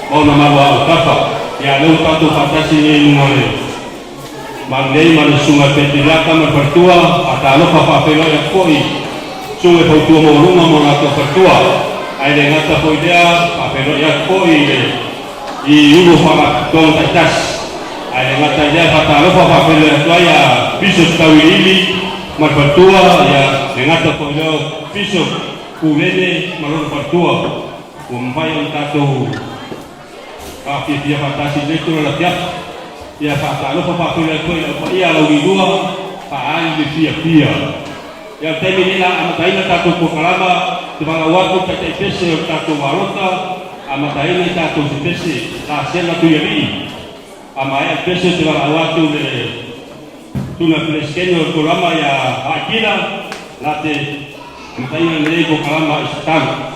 Ona mawa utapa ya leu tatu fatasi ni ngore manei mana sunga petilaka man pertua atalo papapelo ya koi sunga pautua morunga mona to pertua ai ngata poidea papelo ya koi i ulu para tong tatas ai ngata ya atalo papapelo ya tua ya piso tawili man pertua ya ngata poideo piso kulene malor pertua umpai tatu Api dia fatasi itu adalah tiap ya fatalo papapelo Au Paia Laulii paali pia ya temi nila amataina tatu pokalama tibanga watu kata pese tatu walota amataina tatu pese la sela tu yali amaya pese tibanga watu le tuna pleskenyo kolama ya akila late amataina lenei pokalama istana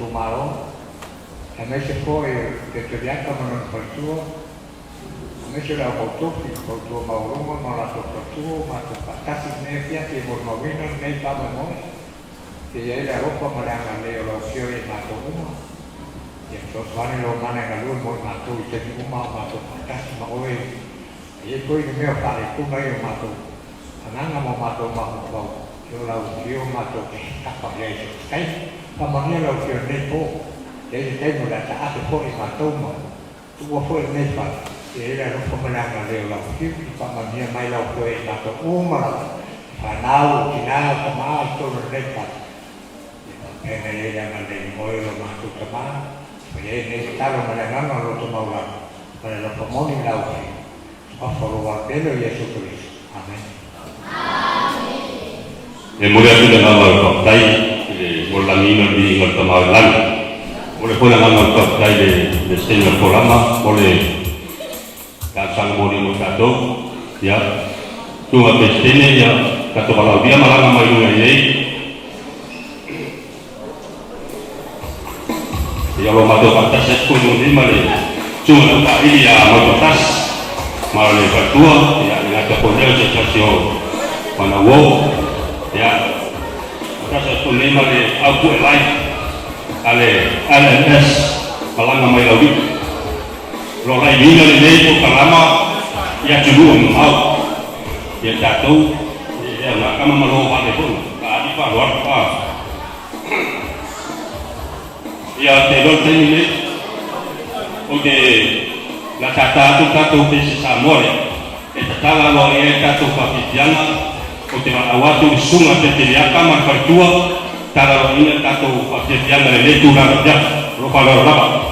Tumalo, a mese poi che togliamo non per tuo, a mese la autopsi per tuo maurumo, non la soprattutto, ma tu passassi ne piatti por mawino nei pavamo, che era roba maranga leo lo fiore ma tu uno, e sono lo mananga lui ma tu te di uma ma tu passassi ma oi, e poi il mio fare come io ma tu, ananga ma tu ma io la usivo ma tu scappa lei, Pamannya lo kira nepo, jadi saya mula tak ada pun imatoma, tu apa yang nepo, era no pemenangan leo lau kiu pamania mai lau koe na to umara panau kinau kama to repa ene era mande moe lo ma tu kama ye ne talo menangan lo to mau la para lo pomoni lau ki aforo wa pelo Yesu Kristo amen e mulia tu dengan awal tai molangino di ngotamalan boleh pun dengan tai de senior programa boleh kasang mori mutato ya tunga pestene ya kato kalau dia malah mai lungai ya lo mato pantas pun ni male cuma tak ini ya mato tas malah le fatua ya dengan kapolnya sesasio mana wo ya kasa pun ni male aku lain ale LDS Laulii mai lawi lo lai ni lenei ko kalama ya julu mau ya jatuh ya nak kama malo pale pun ka di pa luar pa ya telo teni oke la tata tu tato pesi samore e tala lo e tato papidiana o te awatu sunga te ya kama partua tala lo ina tato papidiana le tu la ya lo palo la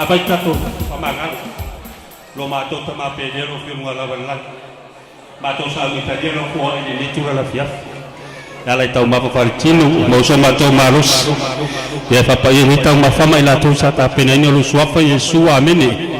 la baita to pamangan lo mato tama pedero fi ngalawan mato sa italiano ko ini tura la fiaf ala tau ma papartino mo so mato marus ya papa ini tau ma fama ila tu sa ta penenyo lu suafa Yesu amene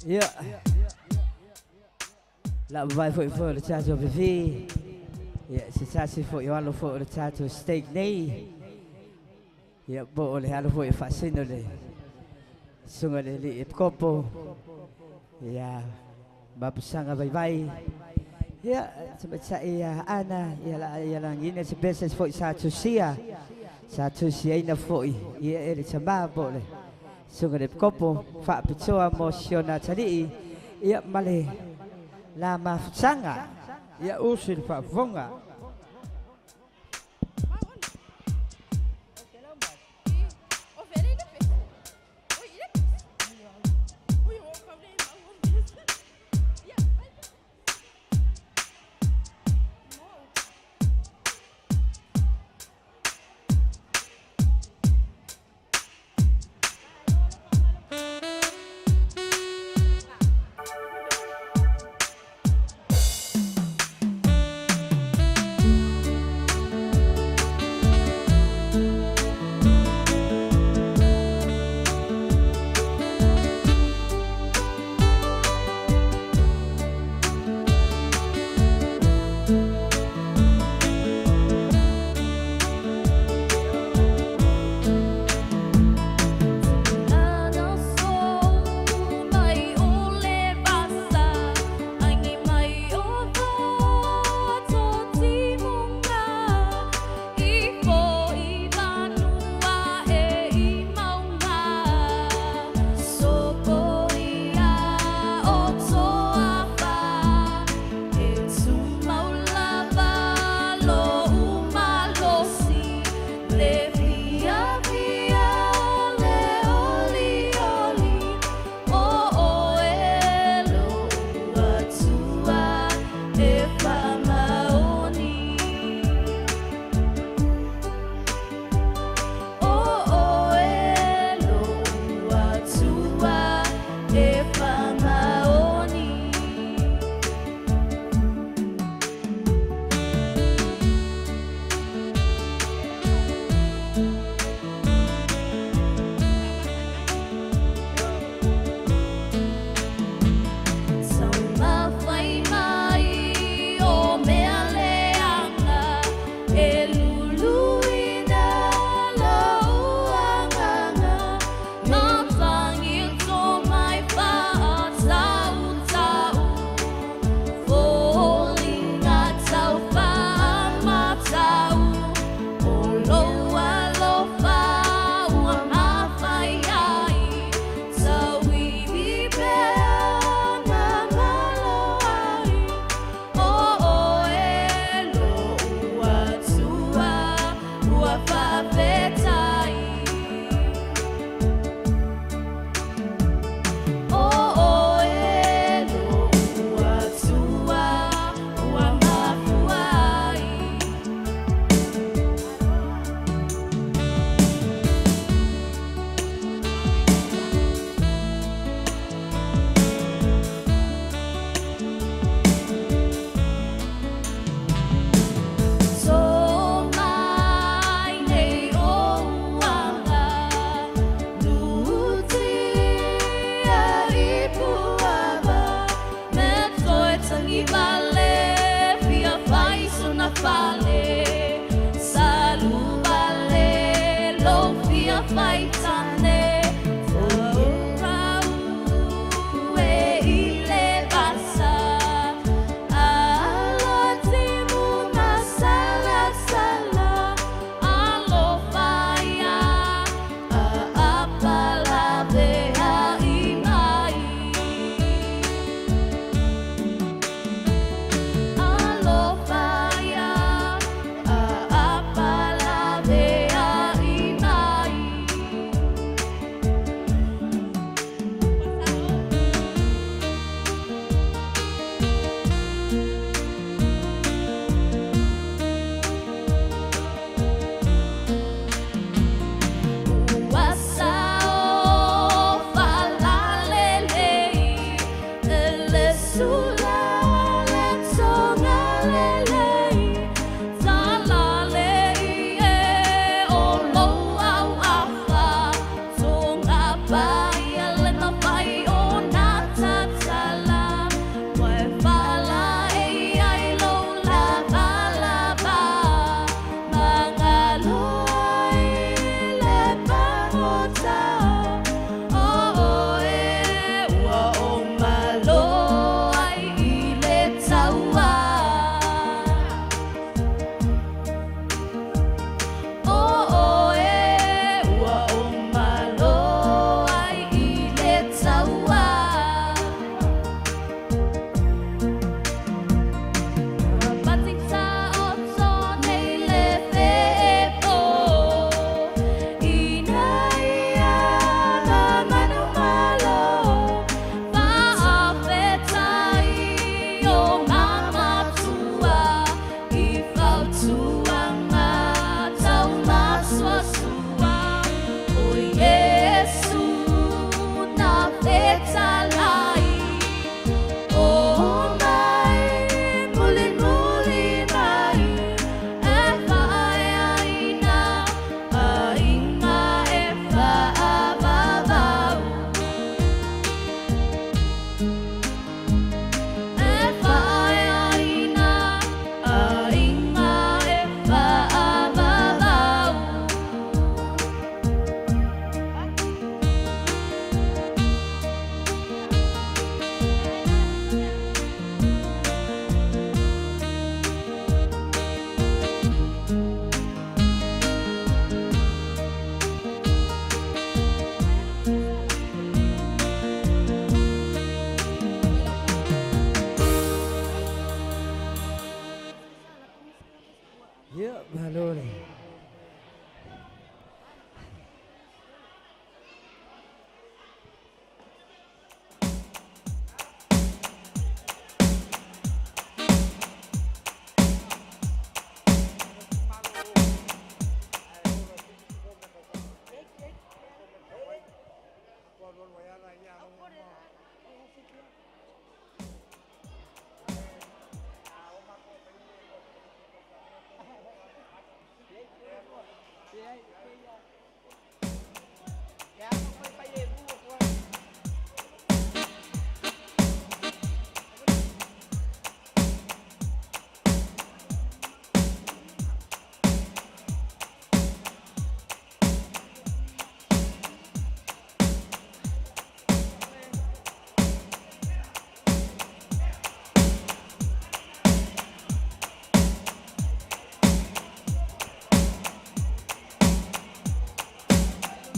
Yeah. La vai foi for the chat of the Yeah, se chat for you all for the chat to steak nei. Yeah, bo le halo foi fascino le. Sunga le li kopo. Yeah. Babusanga bye bye. Yeah, sebaca ia ana ia lang ini sebesa foi satu sia. Satu sia ina foi. Ia ere chamba bo le. Sunga le kopo fa pichoa mosiona tadi. Ia male lama sanga. Ia usil fa vonga.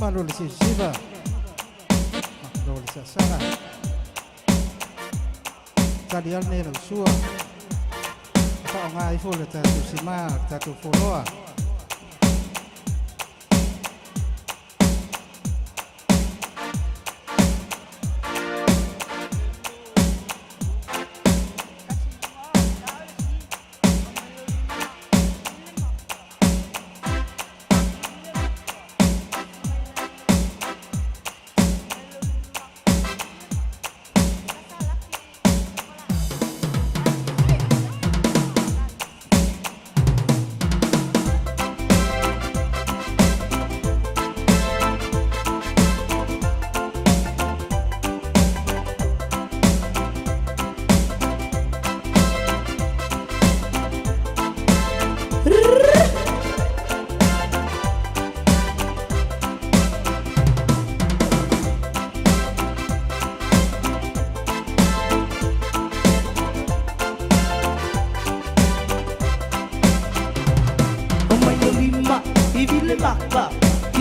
Maluli si Siva, Maluli si Sara, Tadial Nero Sua, Kau ngai full tatu sima tatu fuloa.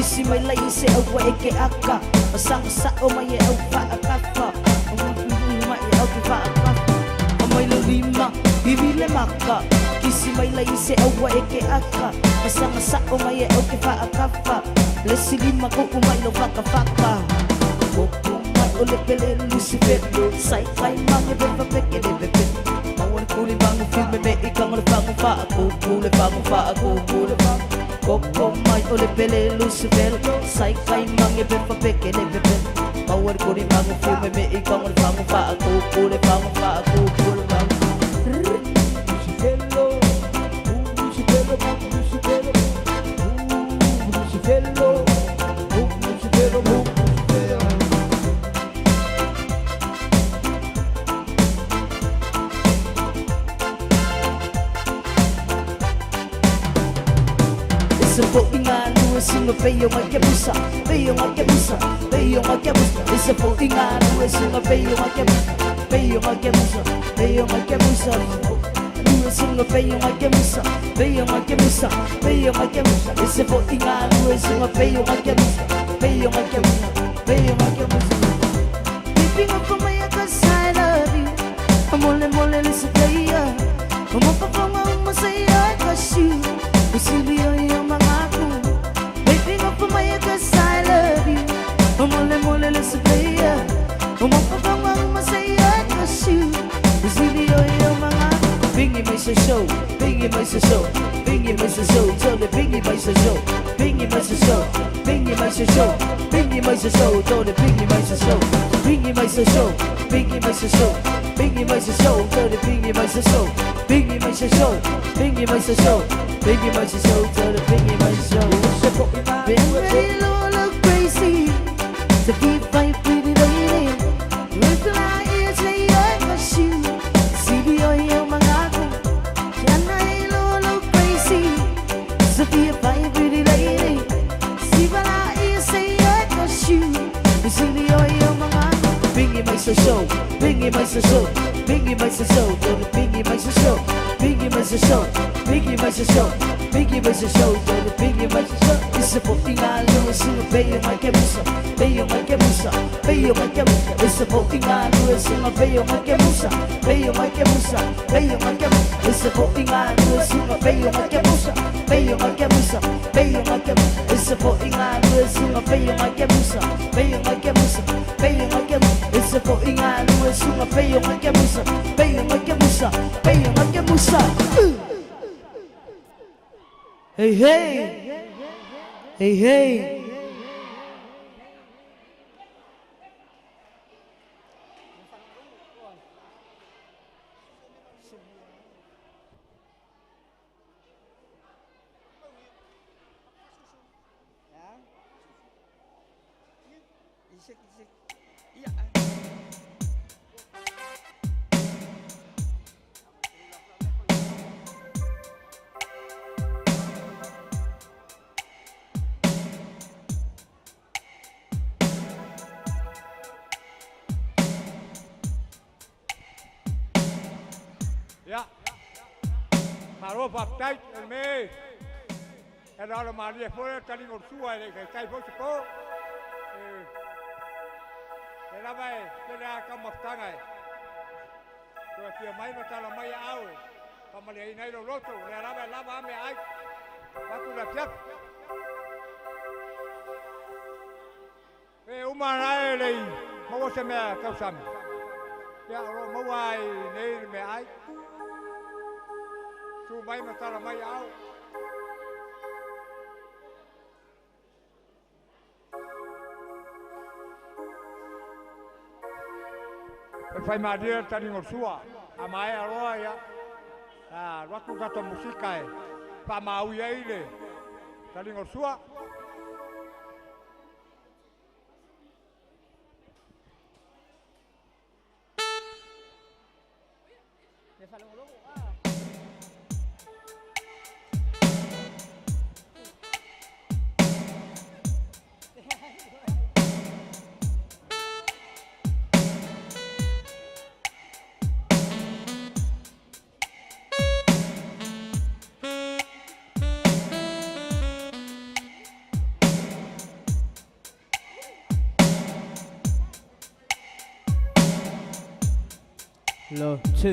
kisi mai lai se au e ke aka Masang sa o mai e au wha a kafa Mai e au ke wha a kafa Mai lo lima hivi le maka Kisi mai lai se au e ke aka Masang sa o mai e au ke wha a kafa Le silima ko umai lo waka waka Koko mai o le pele Lucifer Sai kai mange bepa peke le pepe Mawan kuli bangu filme me ikang le bangu wha a koko le bangu wha a koko le bangu Koko mai o le pele Lucifer Sai kai mange bepa peke le pepe Mawan kuli bangu filme me ikang le bangu wha a koko le bangu wha a koko le bangu Lucifelo Lucifelo Lucifelo Lucifelo Lucifelo Sebut ingat dua singa peyong ake busa Peyong ake busa Peyong ake busa Sebut ingat dua singa peyong ake busa Peyong ake busa Peyong ake busa Dua singa peyong ake busa Peyong ake busa Peyong ake busa Sebut ingat dua singa peyong ake busa Peyong ake busa Peyong ake busa Keeping up for my side of you Mole mole lisa kaya Mapapanga masaya kasyu Usilio yung mga ko Waiting up for my cause I love you Mole mole lisa kaya Mapapanga masaya kasyu Usilio yung mga ko Bingi may sa show Bingi may sa show Bingi may sa show Tole bingi may sa show Bingi may sa show Bingi may sa show Bingi may sa show Tole bingi may sa show Bingi may sa show Bingi may sa show Bingi may sa show Tole bingi may sa show Bingi may sa show Bingi may sa show Bingi may sa show Tole bingi may sa show Been ready to look crazy To keep my pretty lady With the lights lay on my shoe Silio yung mga ko Yan ay look crazy To keep my pretty lady Si ba lights lay on my shoe Silio yung mga ko Bingi may sa show Bingi may sa show Bingi may sa show Tole bingi may sa show Bingi may sa show Bingi may sa show Bingi may sa show Tole bingi may sa show Isa po tingalo Sino peyong ay kemusa Peyong ay kemusa Peyong ay kemusa Isa po tingalo Sino peyong ay kemusa Peyong ay kemusa Peyong ay kemusa Isa po tingalo Sino peyong ay kemusa Peyong ay kemusa Peyong ay kemusa Isa po tingalo Sino peyong ay kemusa Peyong ay kemusa Peyong ay kemusa Isa po tingalo Sino peyong ay kemusa Peyong ay kemusa Peyong ay kemusa Hey hey Hey hey Ja, maar op tijd en mee. En allemaal die voor het kan ik op zoek en ik kijk voor ze po. En daarbij, daar kan maar tangen. Toen je mij met allemaal je oude, van maar die hele lotto, en daarbij laat maar mee uit. Wat doe dat je? Hoe maar eigenlijk, maar wat ze meer kousen. Ja, maar wij nee meer uit. Toen mij met allemaal je oude. Fai madir tadi ngorsua, amai aroa ya. Waktu kata musika pa mau ya ile. Tadi ngorsua. Lo, 2.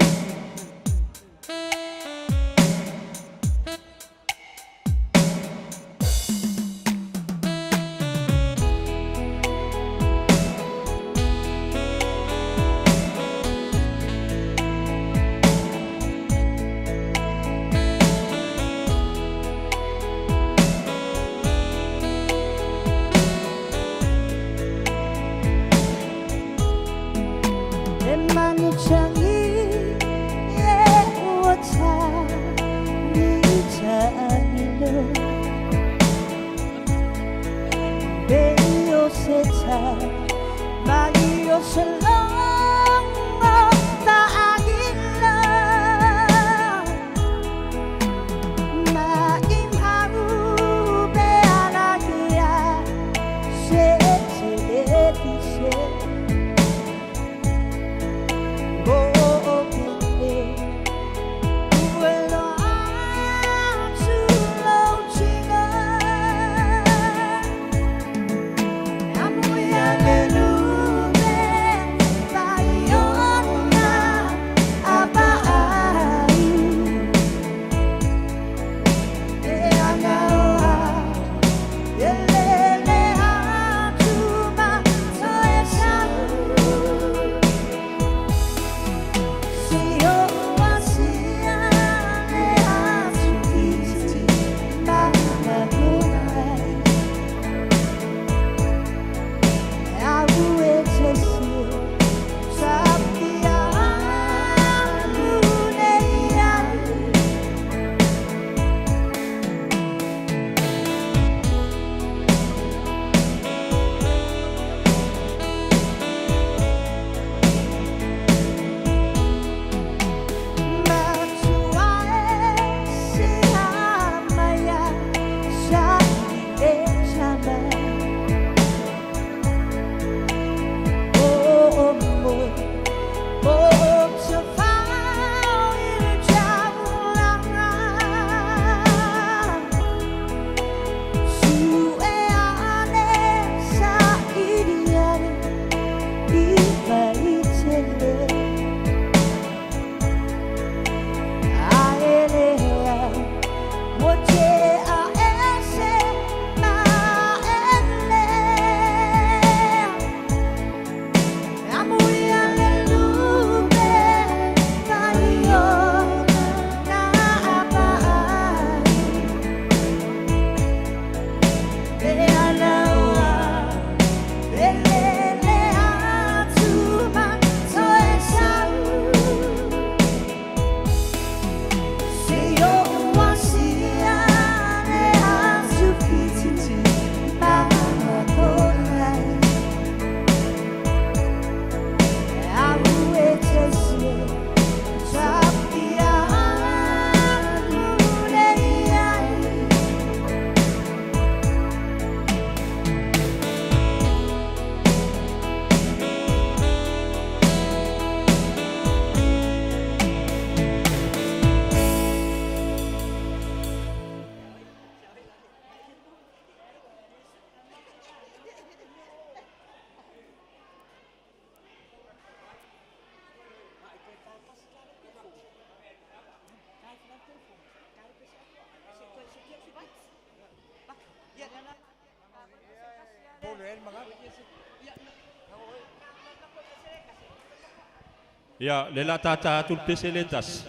Ya, le la tata tul pese le tas.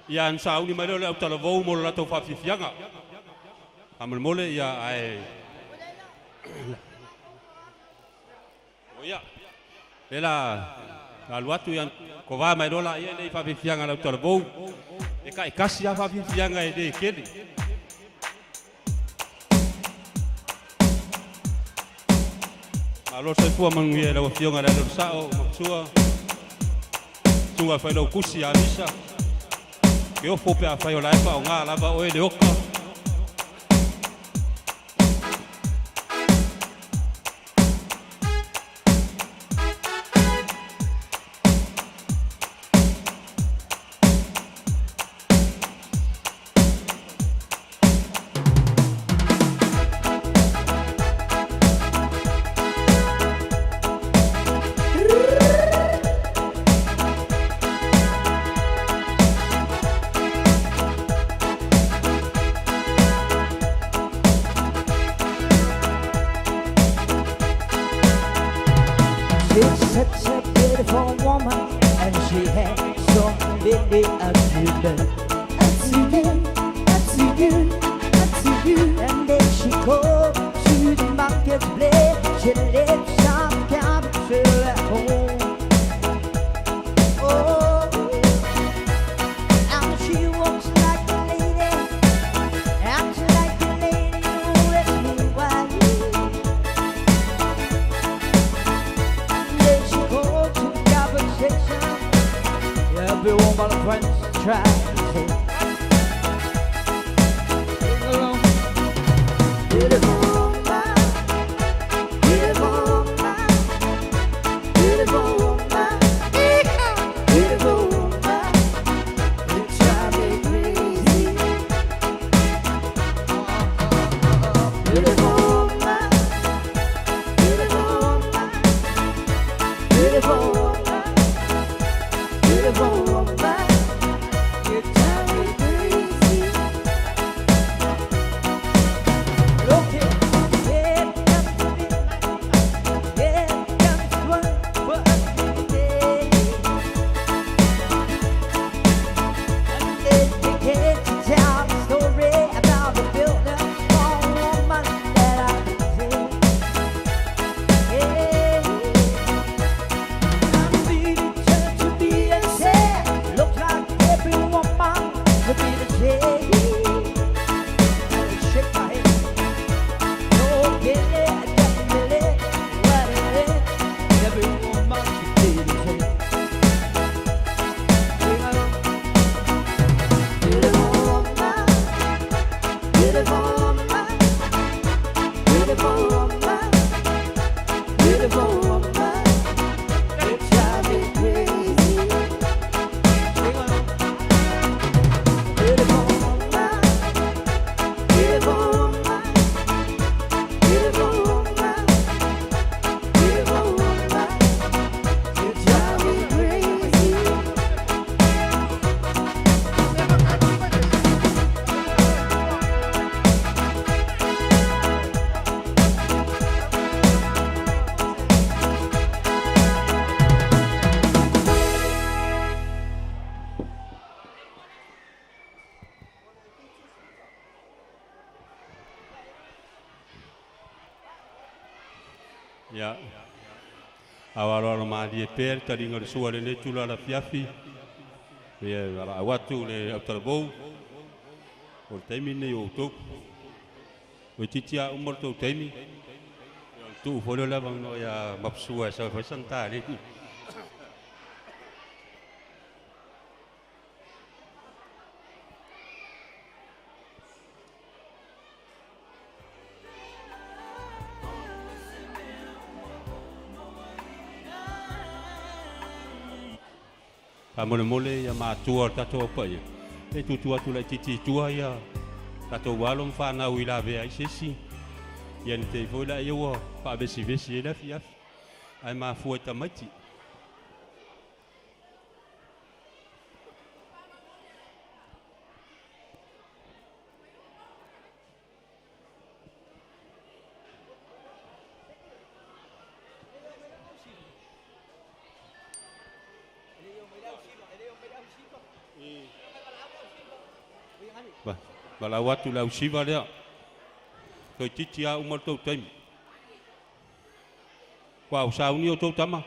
Ya an sauni mai le utala vou mo la to fa fianga. Amal mole ya ai. O ya. Le la luatu yang ko va mai rola ia le fa fianga la utala vou. E kai kasi ya fa fianga e de kedi. Alo se fu mangia la fianga la sao sua. Tunga fai lo kusi a misa. Que o fope a fai o la epa o ngā lava o e le oka. It's such a beautiful woman, and she had so many achievements. And then she goes to the marketplace. She lives some country at home. Oh, and she walks like a lady, acts like a lady who lets me wild. Then she goes to the conversation. Every woman of friends try to say, beautiful woman, beautiful woman, beautiful woman, beautiful woman, you drive me crazy. Beautiful woman, beautiful woman, beautiful woman, beautiful woman, you drive me crazy. Okay, here comes the midnight, here comes one for us today. And they begin to tell the story about the builder for a woman that I see. Yeah, I'm leaving church to be a sad. Looks like every woman could be the same. And I shake my head. Ya. Awal ma di per tadi ngor suara le tula la fiafi. Ya ala watu le autarbo. O temi ne o to. O titia umor to temi. Tu folo la bang no ya mapsua sa fa santa le. Mole ya matua tato Au Paia. E tutua tu la titi tua ya tato walom fa na wila ve ai sesi. Ya ni te vola yo pa besi besi la fiaf. Ai ma fueta mati. Bala watu la usiva lea. Toi titia umar tau taimi. Kwa usauni o tau tama.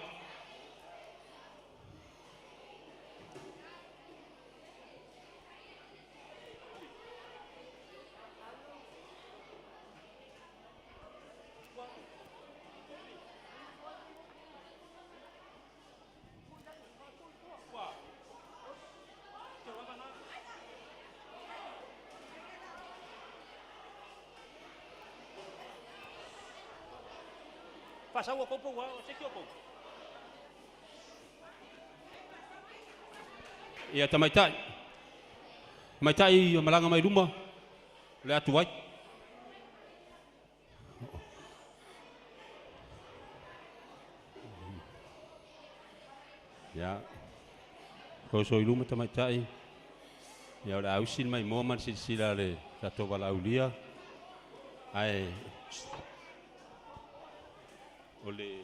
Pasau o copo, se que o copo. Ia tamaitai. Maitai malanga mai rumah. Le atu ai. Ya. Ko so iluma tamaitai. Ya ora ausin mai moman sila le tato balaulia. Ai ole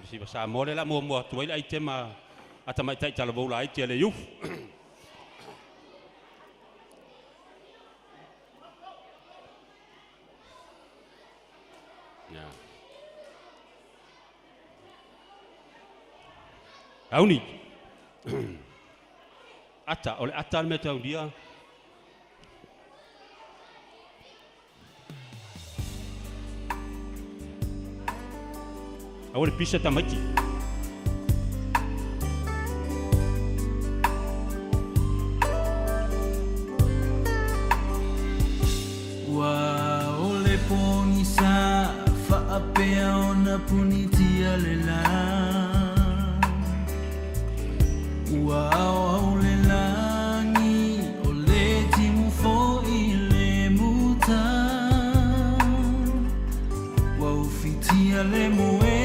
Si basa mole la mo tuai la itema atamai tai tala bola ai te le yu. Ya. Auni. Ata ole ata me tau dia. Awal pisa tamaki. Wa ole ponisa fa apea ona punitia lela. Wa ole langi ole timu fo ile muta. Wa ufitia le moe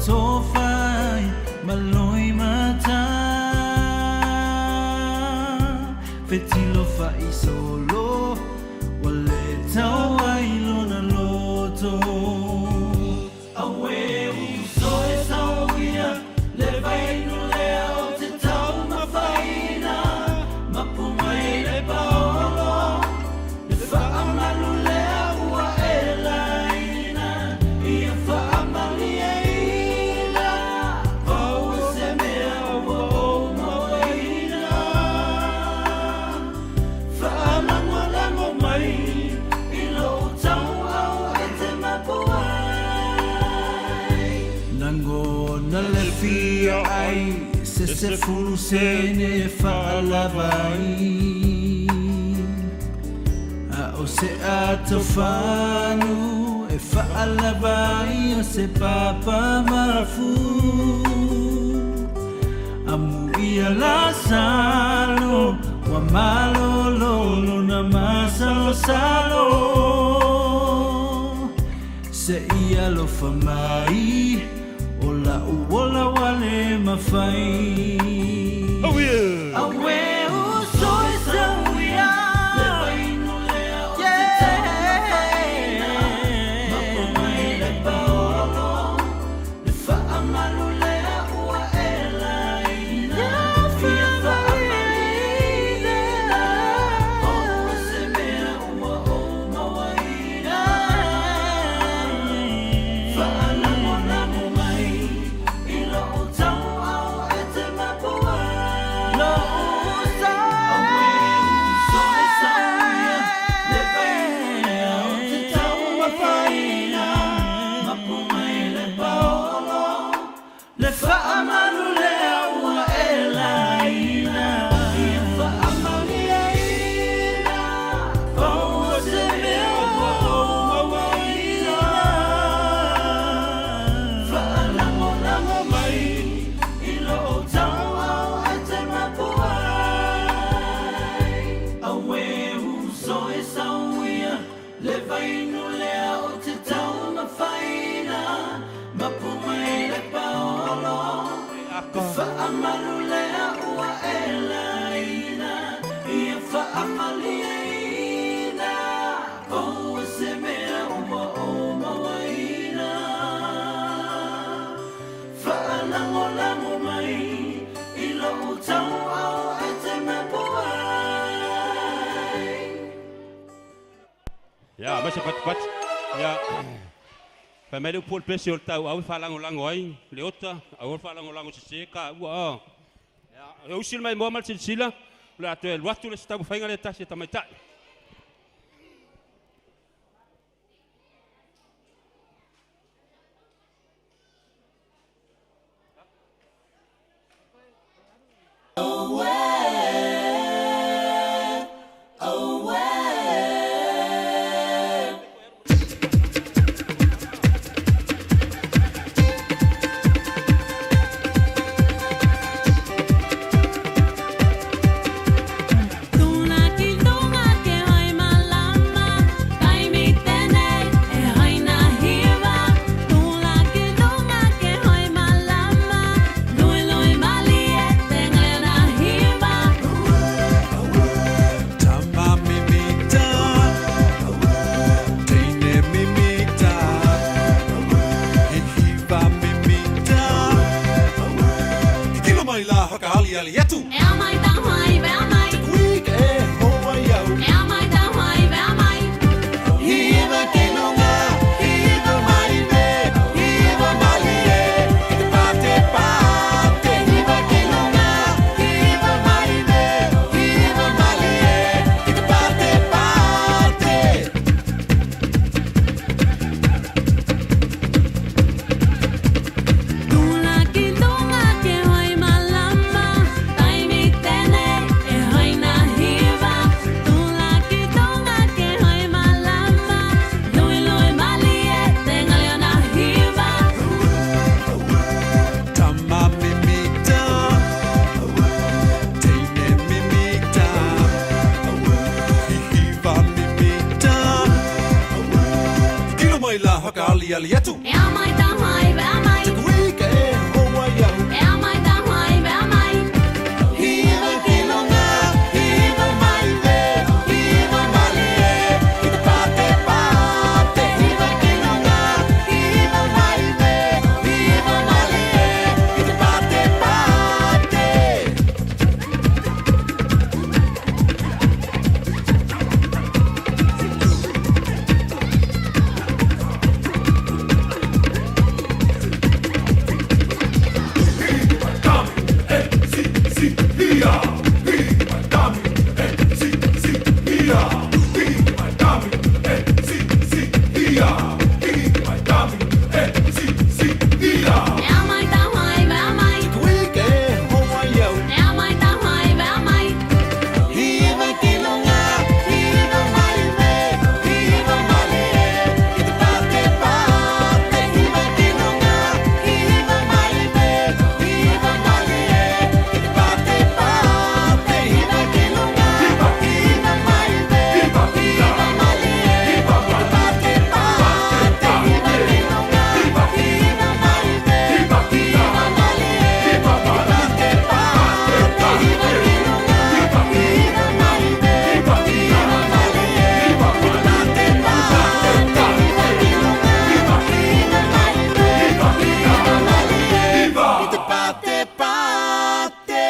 Tofai maloi mata Fetilo fai solo Wale tau ailo na loto Awe uso e sauia Le vainu lea o te tau mawhaina Mapumai le paolo Le whaamalu lea ua e laina Ia whaamali Fia ai se fulu sene fa lavai a o se atofanu e fa lavai o se papa mafu amu ia la salo wa malo lolo na masalo salo se ia lo famai Ola wale mafai. Oh yeah. Awe uso esauia. Le vainu lea o te tau mawhaina. Mapumai le paolo. Le whaamalu lea ua e laina. Fia whaamalina. O se mea ua o mawaina. Whaalango mai. Ya, masih pat. Ya. Pemelu pul pesiol tau au falango ai, leota, au falango seka, wa. Ya, usil mai momal silsila, la tu el watu le stabu fainga le tasi tamaitai. Tuna ki ali yetu. E mai ta mai ve mai. Week e hoa yau. E mai ta mai ve mai. Hiva kinunga, hiva mai ve, hiva mali e, te pate pate. Hiva kinunga, hiva mai ve, hiva mali e, te pate pate. Tula ki tunga ke hoi malama. Tai mi tene e hoi na hiva. Tula ki tunga ke hoi malama. Lui lui mali e te ngalio na hiva. Tama mimita, teine mimita, hiva mimita. Kilo mai la haka ali ali yetu. E mai ta mai ve mai. Week e hoa yau. E mai ta mai ve mai. Hiva kinunga, hiva mai ve, hiva mali e, te pate pate. Hiva kinunga, hiva mai ve, hiva mali e, te pate pate. E mai ta mai ve mai. Week e hoa yau. E mai ta mai ve mai. Hiva kinunga, hiva mai ve, hiva mali e, te pate pate. Hiva kinunga, hiva mai ve, hiva mali e, te pate pate. Hiva kinunga, hiva mai ve, hiva mali e, te pate pate. Hiva kinunga, hiva mai ve, hiva mali e, te pate pate. Hiva kinunga, hiva mai ve, hiva mali e, te pate pate.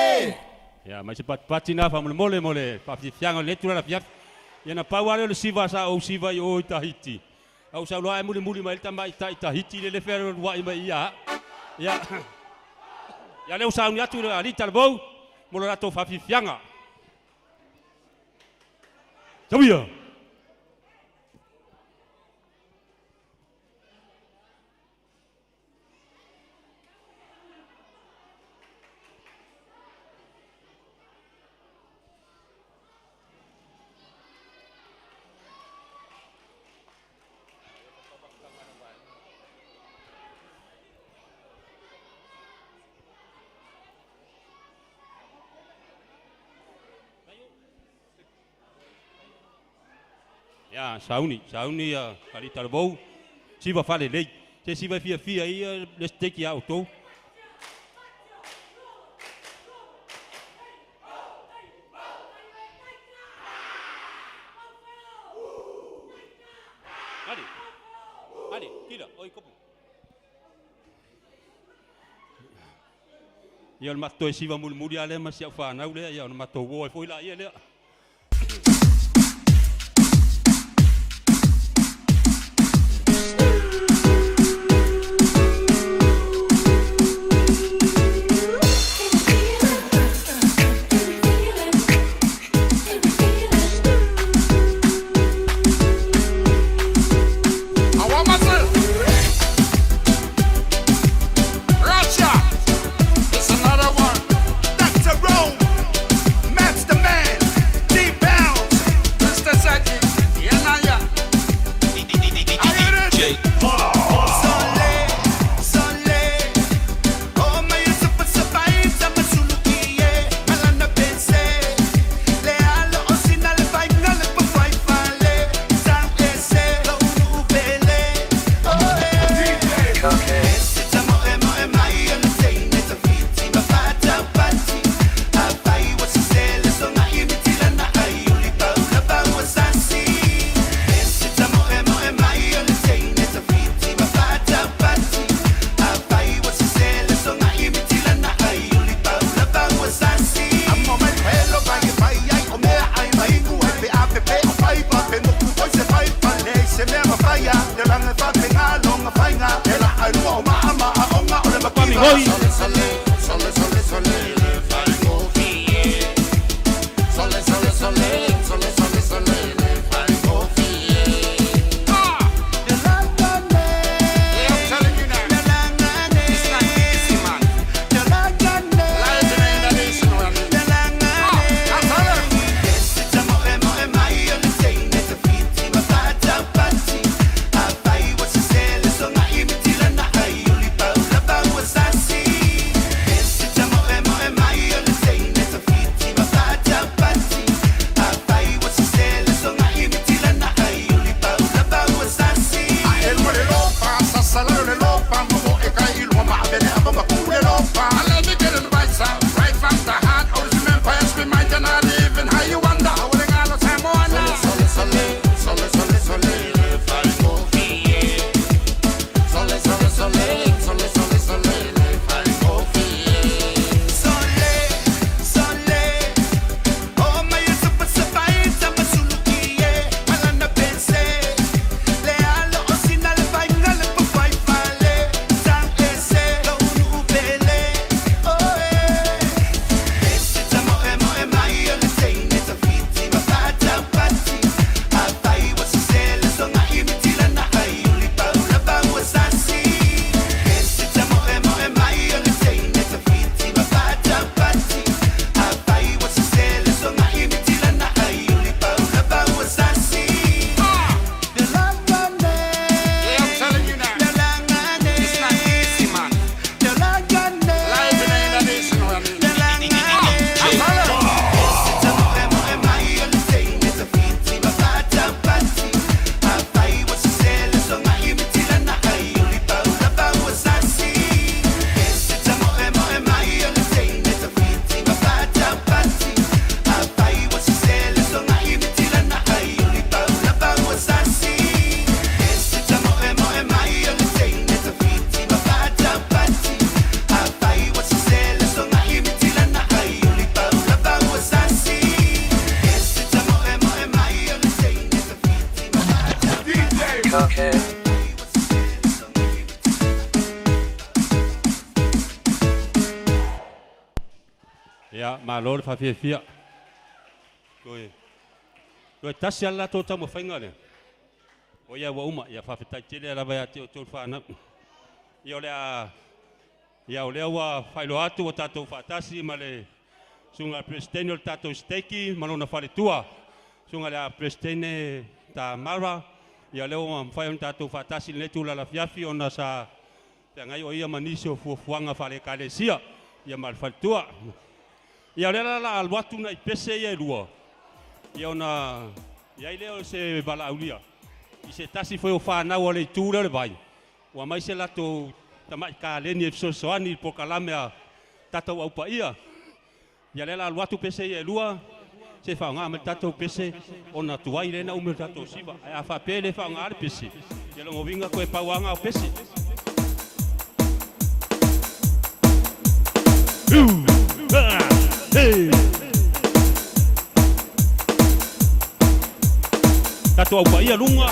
Ya, mai se pati na fa mole mole, pa fianga le tura la fiaf. Ya na pawale le siva sa o siva yo i Tahiti. Au sa loa muli muli mai tamai Tahiti le fer wa i mai ya. Ya. Ya le usa atu ali talbo, molo rato fa fianga. Sabia. Ya, sauni ya ali talbo. Siva fa le lei. Se siva fia i le steki auto. Ali, kila, oi kopu. Ya el mato e siva mulmuri ale ma sia fa na ule ya el mato wo foi la ia le. It's another one. Dr. Rome, Master Man. ngoi. Ya, malor fa fia. Koi tasi ala to tamo fainga le. O ya wa uma ya fa fitai tele la ba te to fa na. Ya ole wa failo atu o tato fa tasi male. Sunga presidente tato steki malona fa tua. Sunga la presidente ta mara. Ya leo ma fa tato fa tasi le tu la fiafi ona sa. Tangai o ia manisio fuanga fa le kalesia. Ya mal fa tua. Ia la alwatu na ipese ia lua. Ia ona ia leo se bala aulia. I se tasi foi o fa na o le tura le vai. Wa mai se lato tamai ka leni e so ani po kalame a tata Au Paia. Ia la alwatu pese ia lua. Se fa nga me tata pese ona tuai le na ume tata siva. Ai fa pele fa nga pese. Ia lo vinga ko e pauanga pese. Hey. Tato Au Paia lunga.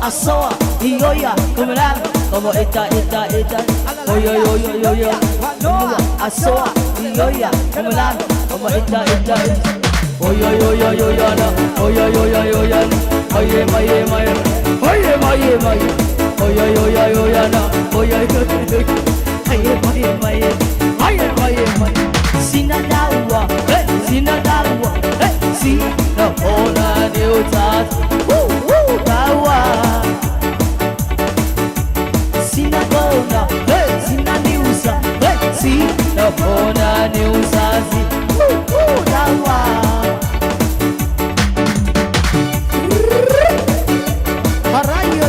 asoa, ioia, kumeran, como ita, oyo, Noa, asoa, ioia, kumeran, como ita, oyo, oyo, maye, oyo, maye, sinadawa, sinapona neutat, dawa, sinagona, sinaniusa, sinapona neusazi, dawa.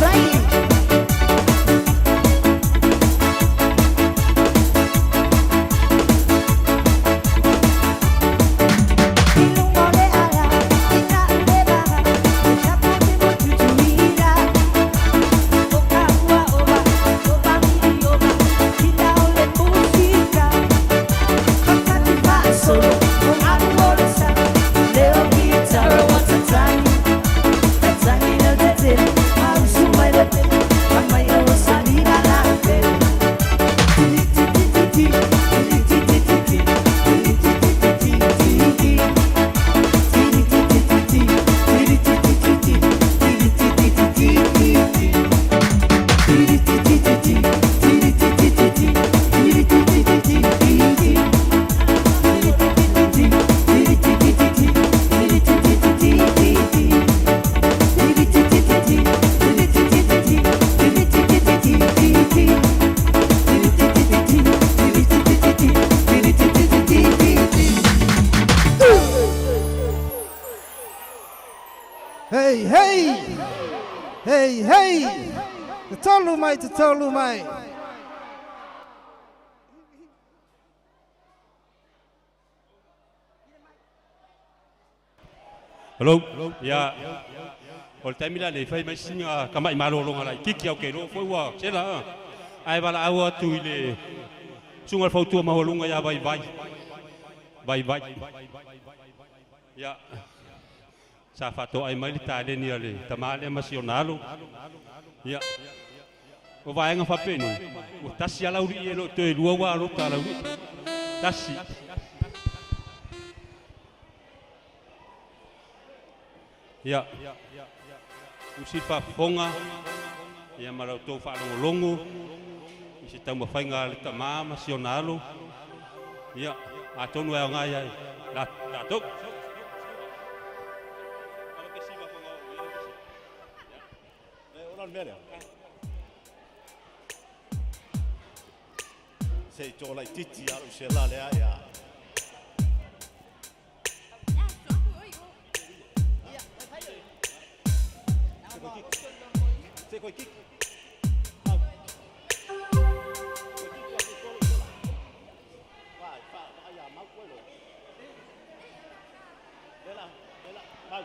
Rai. Ilumone ala, ina leba, Hei, hei! Hei, hei! Te tolu mai, te tolu mai. Hello. Ya. O te mila le fai mai singa kamai malolonga lai kiki au ke ro foi wa sela. Ai bala au atu ile sunga fautua maholunga ya vai vai. Vai vai. Ya. Sa fato ai mai ta le ni ale tamale masionalo. Ya. O vai nga fa penu. O tasi ala uri elo te lua wa ro ta la uri. Tasi. Ya. Usi fa fonga. Ya marau to fa longo. Isi tau mafainga le tama masionalo. Ya. Atonu e nga ya. La tok. Sei tola titi alu se la le ya. Se ko kik. Vai, vai ya mau ko lo. Dela, mau.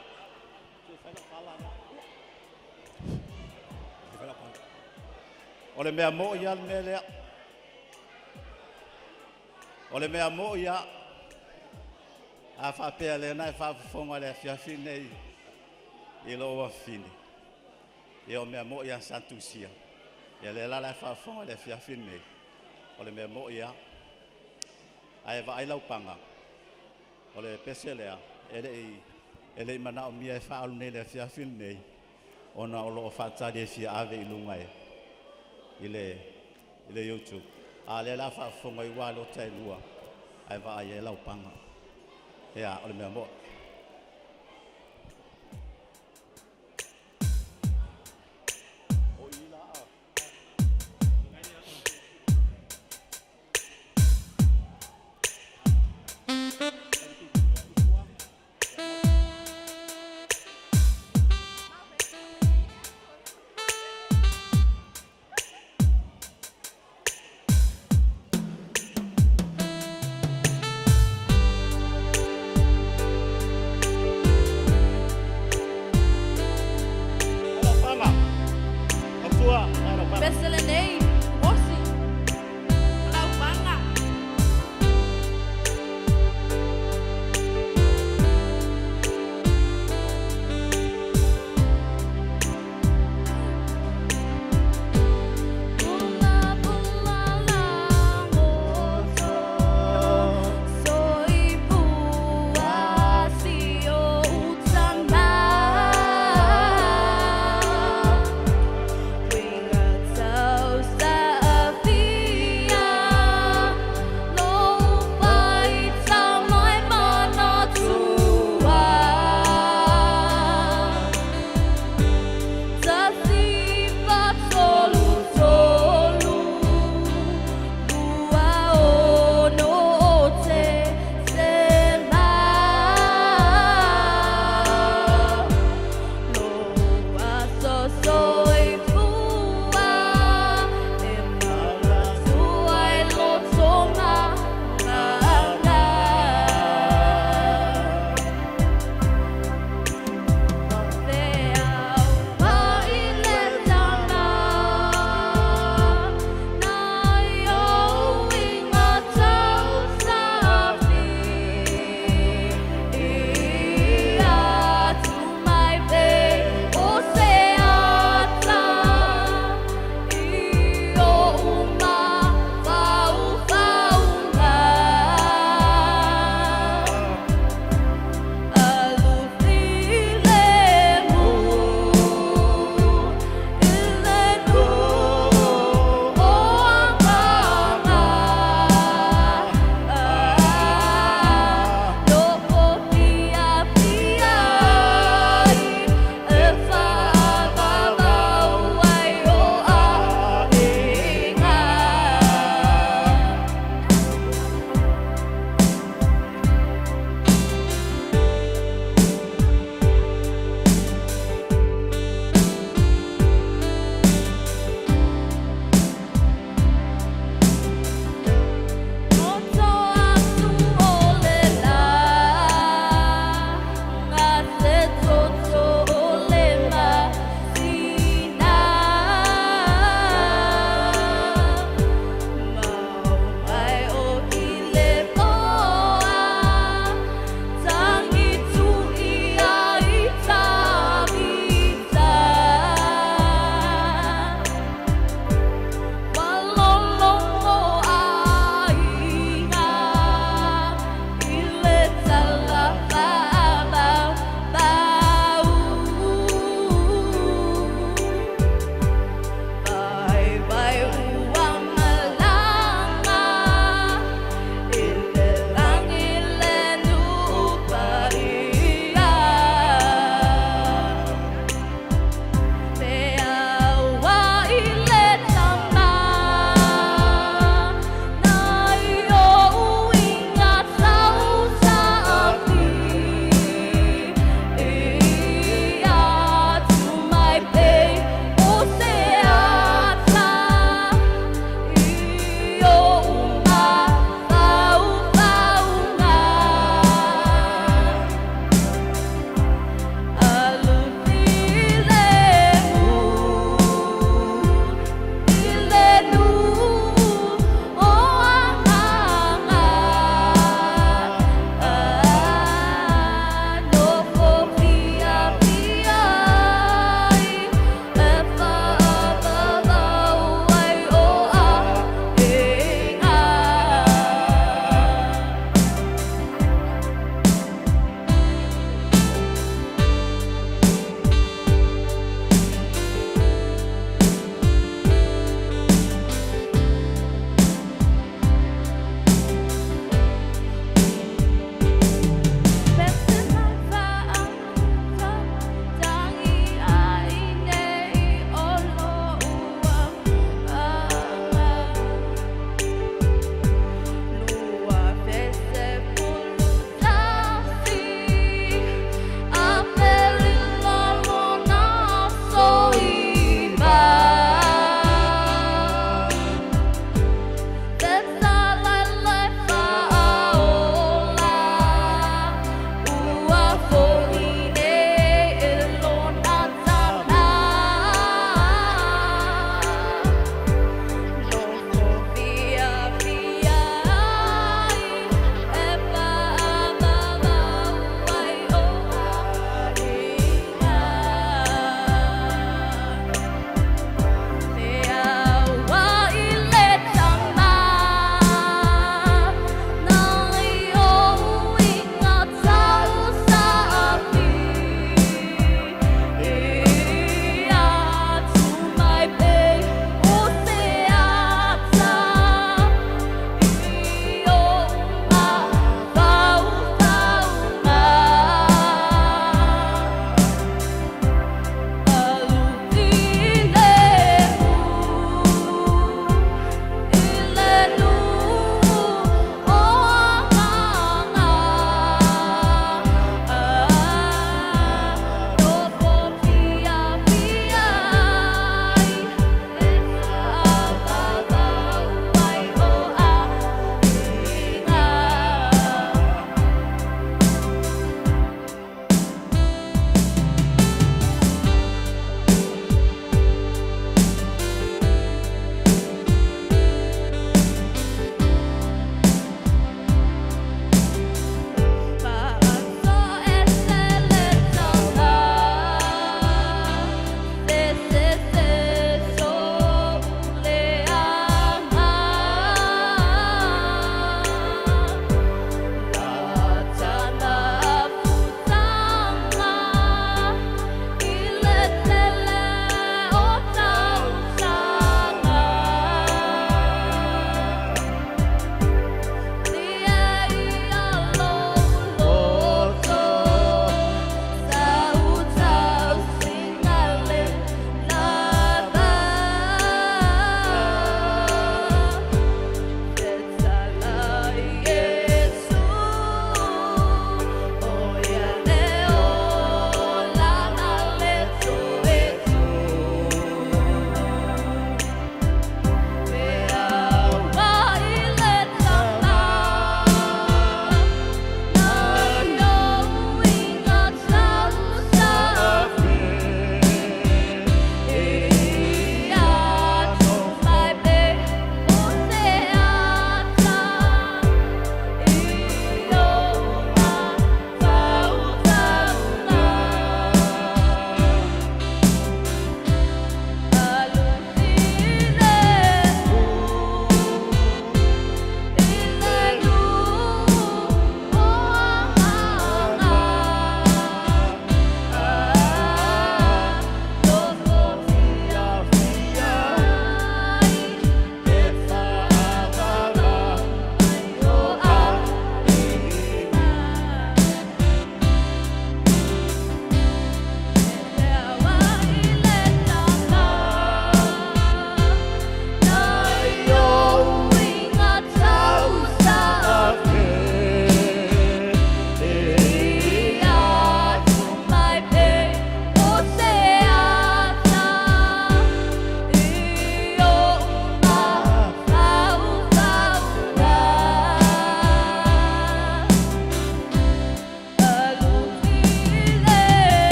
Se fa la pala. Se fa la pala. Ole mea mo ya mele. Ole mea mo ya a fa pele na fa fonga le fia fine i lo wa fine e o mea mo ya santusia e le la fa fonga le fia fine ole mea mo ya ai va ai lau panga ole pesele a ele mana o mia fa alu ne le fia fine ona o lo fa tsa de fia ave i lunga ile YouTube a le la fa fonga i wa lo tai lua ai va ai lau panga ya ole mea mo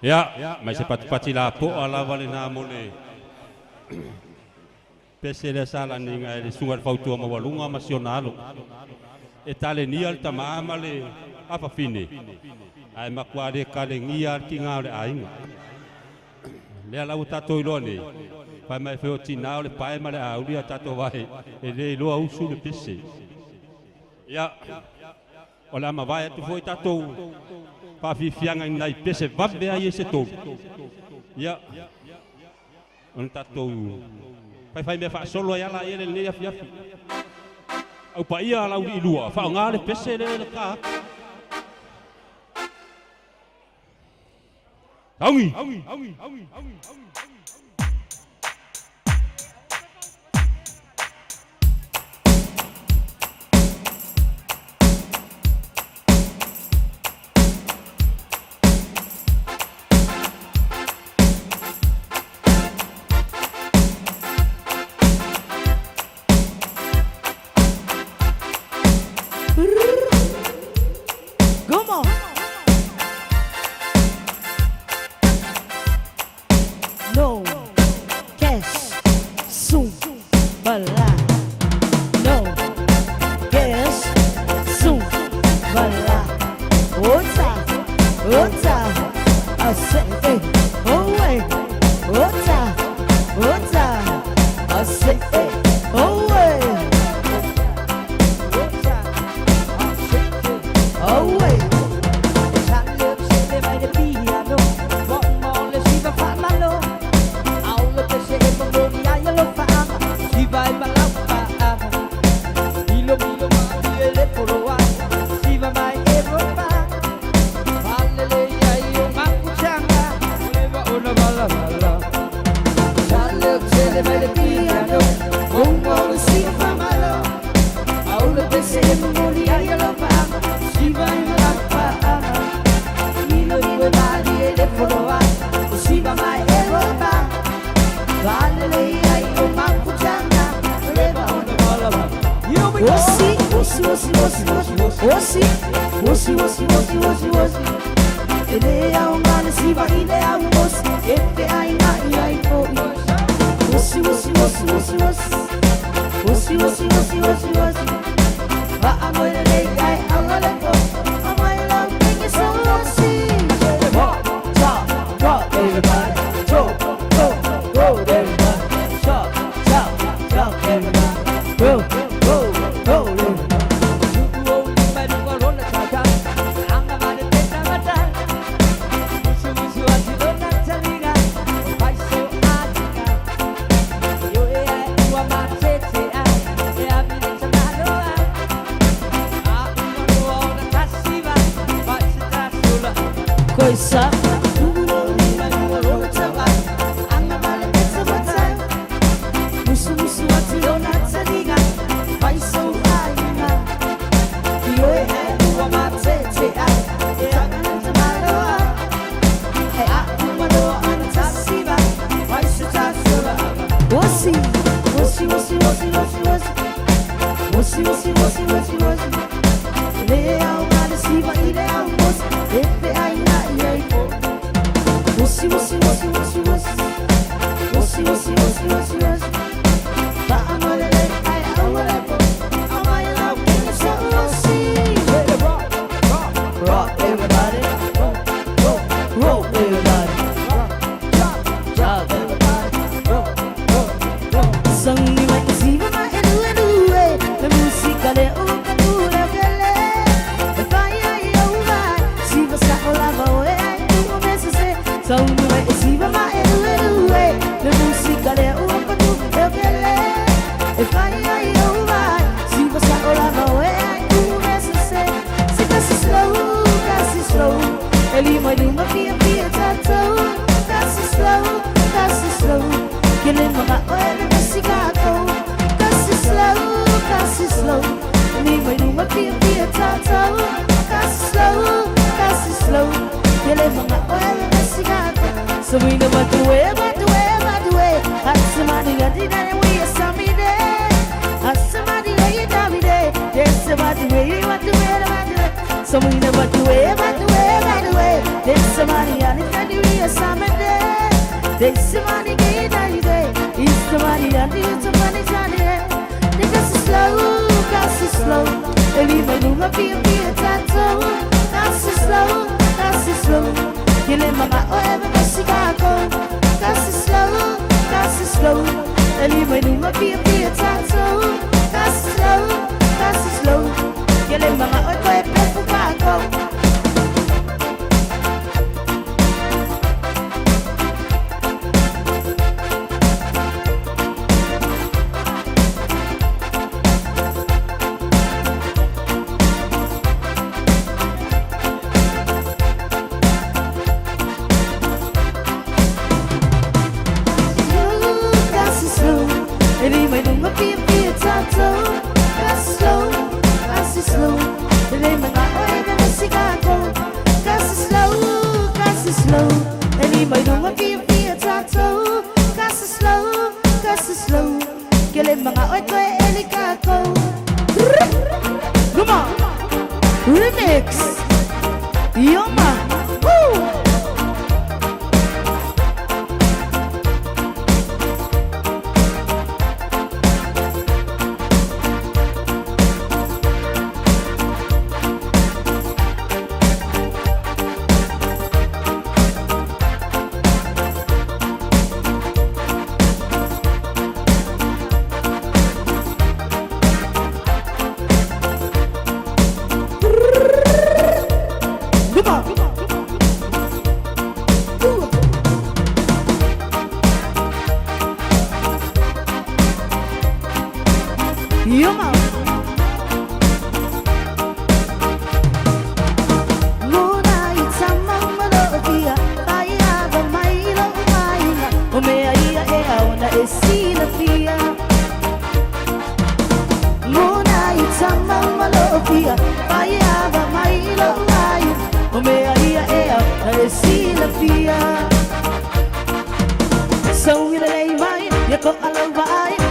Ya, mai se pati la po ala vale na mole. Pese le sala ninga le sunga fautua mawalunga masionalo. E tale ni al tamama le apa fine. Ai makware kale ngia ki ngale ainga. Le ala utato ilone. Pai mai feo tina le pai male auri tato vai. E le loa usu le pese. Ya. Ola ma vai tu foi tato. Pa fianga nai pese vabe ai se to. Ya. On tato. Pai me fa solo ya la ele le afi. Au Paia Laulii lua fa ngale pese le ka. Aungi. Come on. No cash soon bala. No cash soon bala. Ota. I say oh wait. Ota. I say oh wait. Oh wait. Testimony and it's the real summer day. Testimony gay night day. It's the money and it's the money Johnny. Because it's slow, cause it's slow. Eli may nunga pia tato. Cause it's slow, cause it's slow. Kile mga oebe masigako. Cause it's slow, cause it's slow. Eli may nunga pia tato. Cause it's slow, cause it's slow. Kile mga oebe masigako.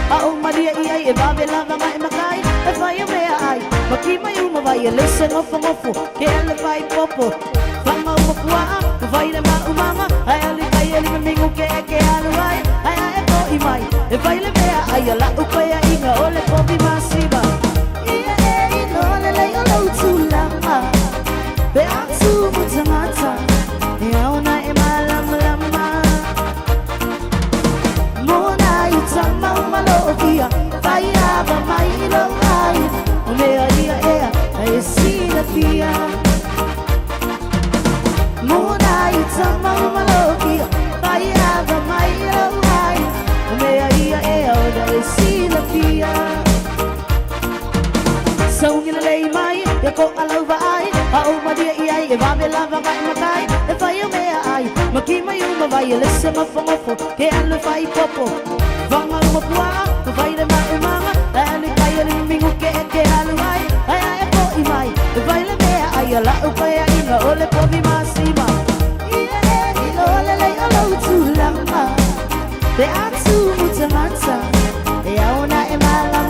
Au Paia inga ole popi masiba. Lelei olo tulama. Be atu mutamata. Yauna emalam lama. Mona itama malofia. Paia ba mailo ai. Umea ia ea. Aesina pia. Mona itama malofia. Paia ba mailo ai. Umea ia ea. Aesina pia. Song in the lay mai, you go all over I. Oh, my dear, I, if I be love, I my guy. If I am here, I, Makima, you, my listen up from a foot, can't look like popo. Vanga, Mapua, to find a mama, and the guy in me who can't get all right. I am for my, if I am here, I allow to pay in the ole poppy massiva. Yeah, you know, lay alone too long. They are too much a matter. They are not a malama.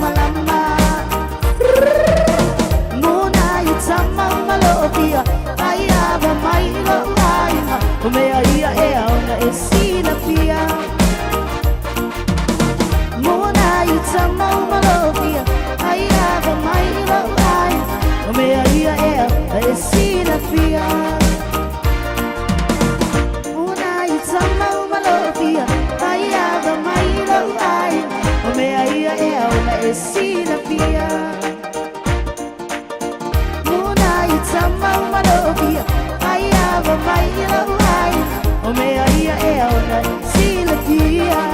Sama malofia, Paia ba mailo ai, Umea ia ea ona esina pia. Mona itama malofia, Paia ba mailo ai, Umea ia ea esina pia. Mona itama malofia, Paia ba mailo ai, Umea ia ea ona esina pia. Sama malofia, I have a mile line. Oh, may I hear a see the pia.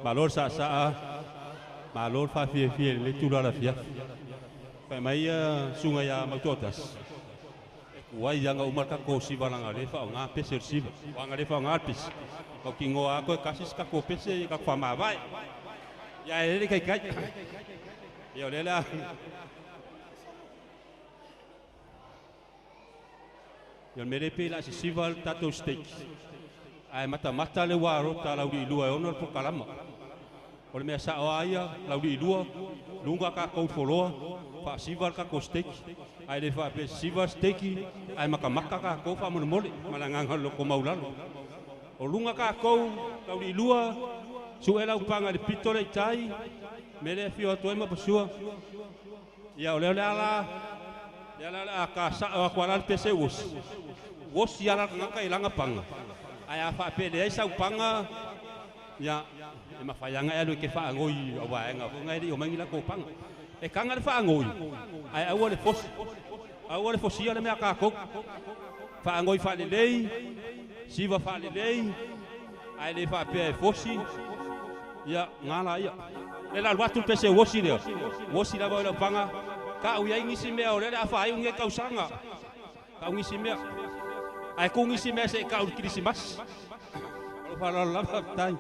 Malo sa malo fa fie le tu la fia. Pai mai sunga ya mautotas. Wai yang umar ka ko si balanga le fa nga pese si. Wanga le fa nga pis. Ko kingo ako kasis ka ko pese ka fa ma vai. Ya ele kai. Yo le la. Ia mere pe la se siva tatou steak. Ai mata le waro ta lauri lua ona po kalama. O le mea sa o aia lauri lua lunga ka kou foloa fa siva ka ko steak. Ai le fa pe siva steak ai maka ka ko fa mo mole malanganga lo ko maulalo. O lunga ka kou lauri lua su ela upanga le pitole tai mere fio to ema pasua. Ia ole ala ya ka sa ko ala pe se wos ya la ngaka ilanga panga aya fa pede sa upanga ya e mafayanga ya lo ke fa ngoi wa nga ngai ri o mangila ko panga e kanga fa ngoi ai awole fos ya le me ka ko fa ngoi fa le lei siva fa le lei ai le fa pe fosi ya ngala ya le la watu pe se wosi la ba le panga ka u ya ngisi me o le fa ai nge kausanga ka ngisi me ai kung isi me se ka Christmas o fa la tai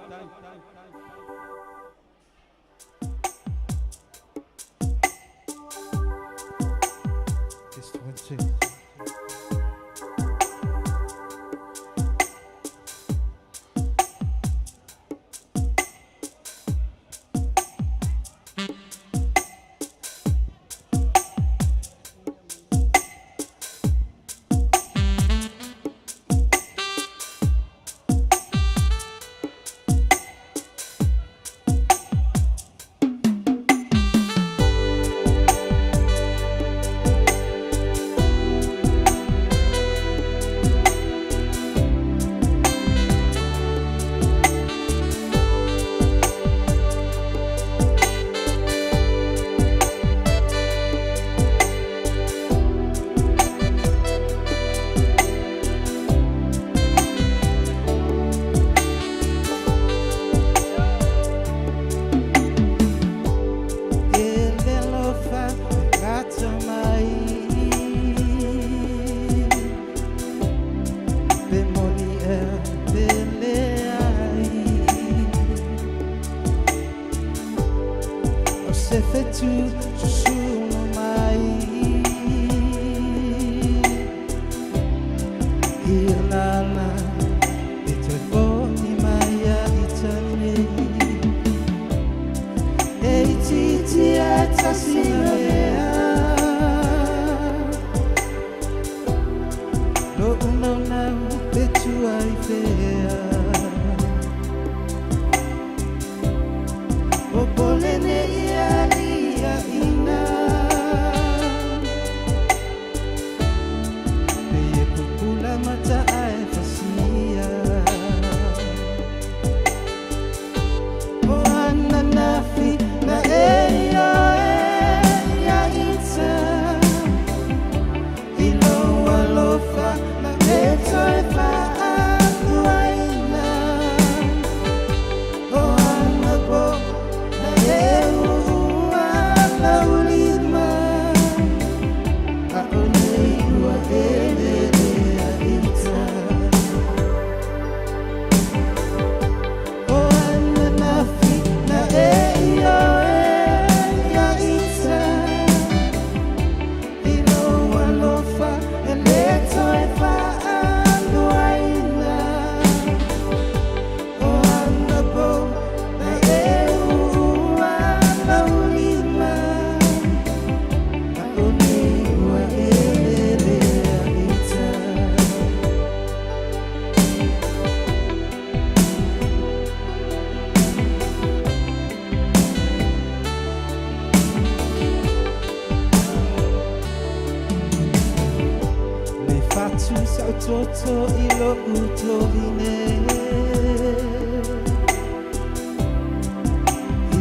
toto ilo utovine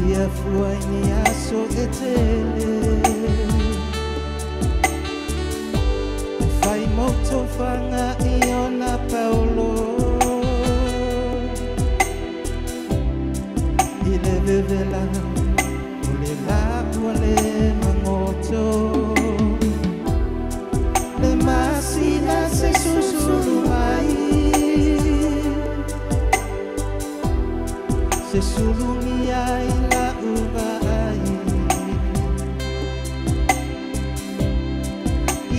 ia fuaini aso etele fai moto fanga iona paulo ile vevela ule la wale mangoto le masina se susurumai se sulumia ila ubai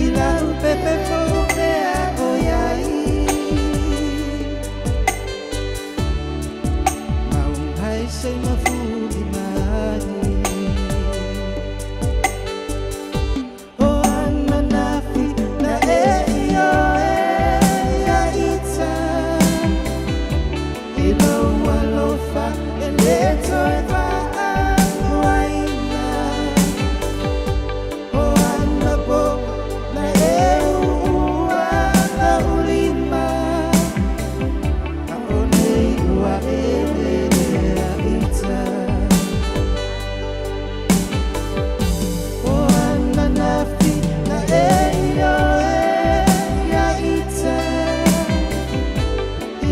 ila upepe fopea oya sei mafuli mai O ana nafi na yo ya ita Ilo walofa eleto eva waina O ana po na ua na ulima Ako nei ua ya ita O ana nafi na yo ya ita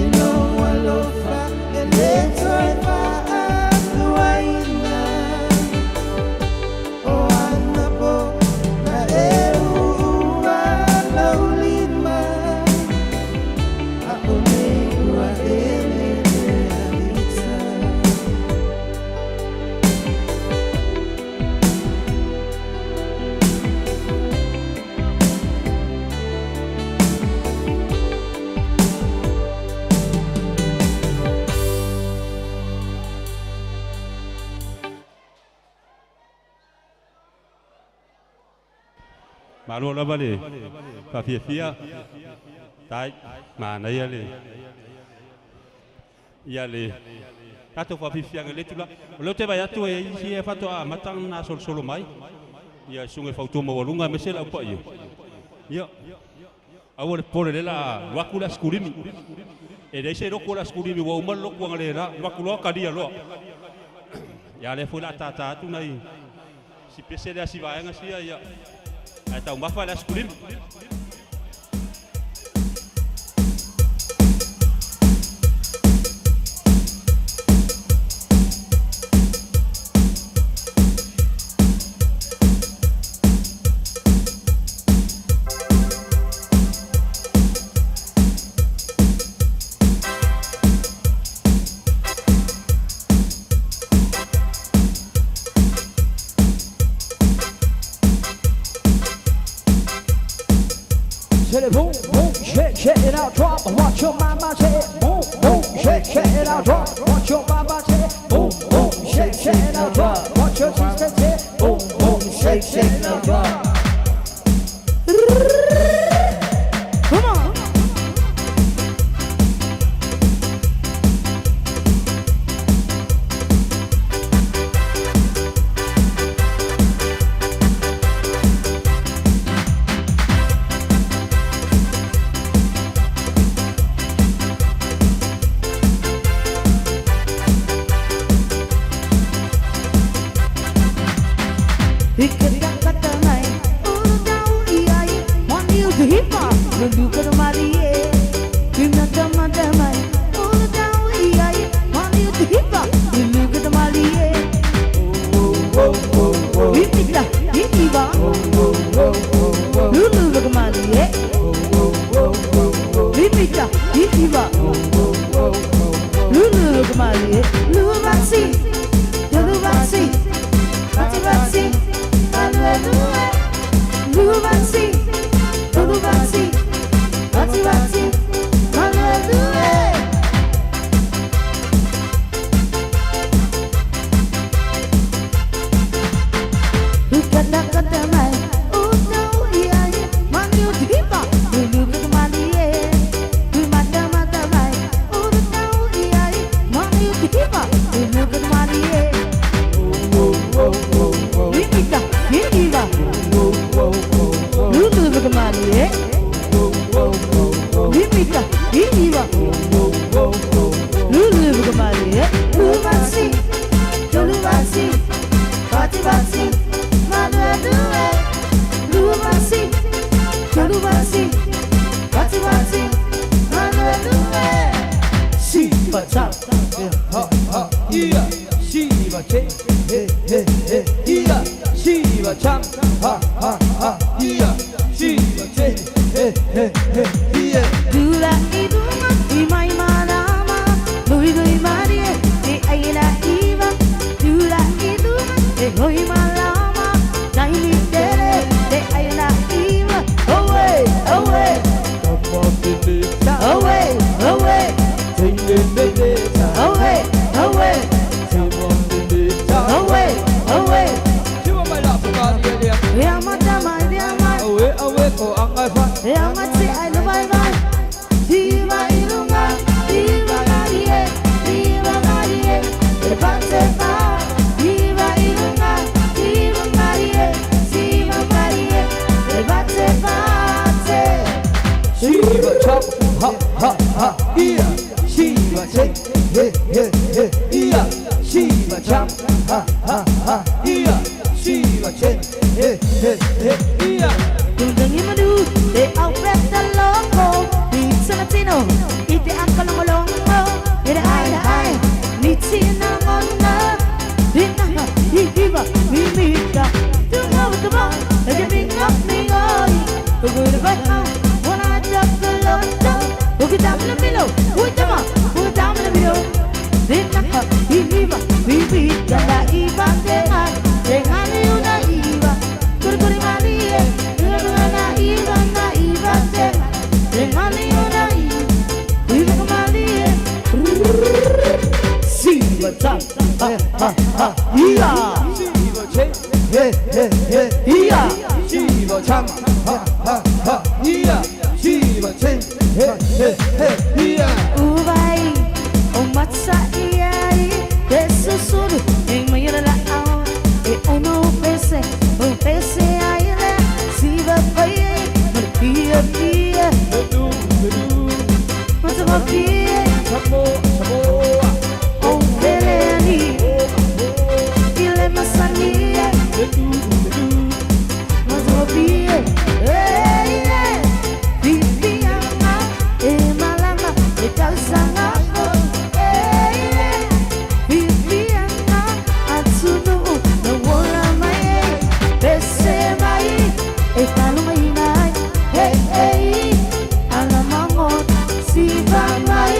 Ilo walofa eleto eva waina O ana po na ua na ulima Ako nei ua ya ita Malo la vale. Pa fia. Tai mana ia le. Ia le. Tato fa fia ngale tula. Lo te vai atu e si e fato a matang na solo mai. Ia sunge fautu mo lunga mesela Au Paia. Ia. Awole pole la wakula skurimi. E dei se roko la skurimi wa umal lokwa ngale la wakulo kadia lo. Ia le fula tata tu nai. Si pese le si vai nga sia ia. Atau mafa la skurimi. Say it, boom, boom, shake it out, drop. Watch your mama say it, boom, boom, shake it out, drop. Watch your mama say it, boom, boom, shake it out, drop. Watch your sister say it, boom, boom, shake it out, drop. Come on. ha, ia, Shiva Chen, he, ia, Shiva Cham, ha, ia, Shiva Chen, he, ia. Kundang madu, de au peta loco, pizza latino, ite anka longolongo, ite ai, nitina ngona, dina, hiva, mimita, tumo, lagi mingoi, kugur baha, wana jab loco, ukidam lamilo, ukidam lamilo, dina, hiva, mimita, la iba dengan una iba, kurkuri malie. Shiva Cham, ha, ia, Shiva Chen, he, ia, Shiva Cham, ha, ia, Shiva Chen, he, ia. Ubai, matsa iai, desusuru, em mayra la au, e ono pese ai la, Shiva Paia, Pia, matsa pia, sabo, oh Beleni, ile masania, matsa pia, pipia, malama, tausaga, pipia, atsuno, no wala mai, pese mai, palo mai nai, hey, alamangot, siva mai,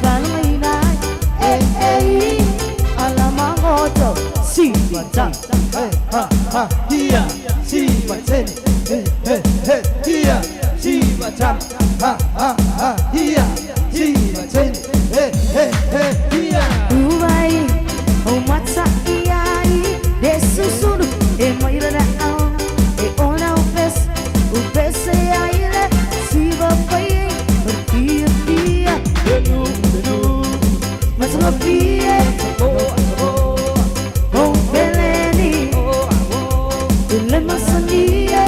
palo mai nai, hey, alamangot, siva Cham, ha, ia, Shiva Chen, ia, Shiva Cham, ha, ia, Shiva Chen, ia. Ubai, matsa iai, desusuru, emaira da au, ona upese ai le, Shiva Paia, pia, matsa pia, oh Beleni, ile masania,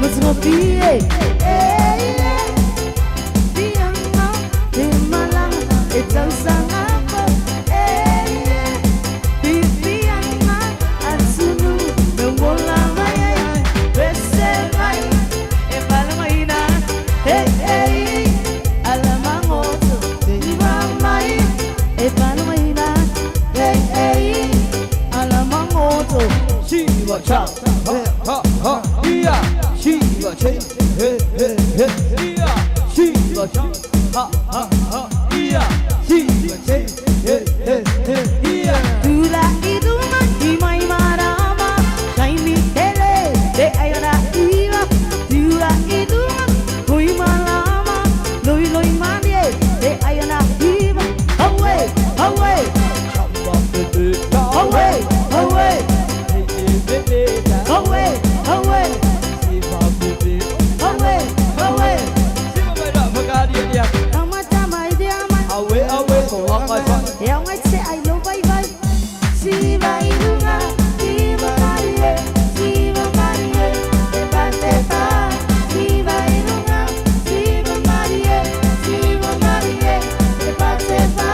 matsa pia, pia, malang, tausaga, pia, atsunu, no wala mai, pese mai, palo mai na, hey, alamangoto, siva mai, palo mai na, hey, alamangoto, Shiva Cham, ha, ia, Shiva Chen, ia, Shiva Cham, ha, ia, Shiva Chen, ia. Tula iduma, imai marama, kaimi tele, de ayana iwa, tula iduma, kui malama, loi manie, de ayana iwa, away, away, away, away, yang ai se ai lo vai, Shiva ilunga, Shiva Maria, Shiva Maria, tepa, Shiva ilunga, Shiva Maria, Shiva Maria, tepa,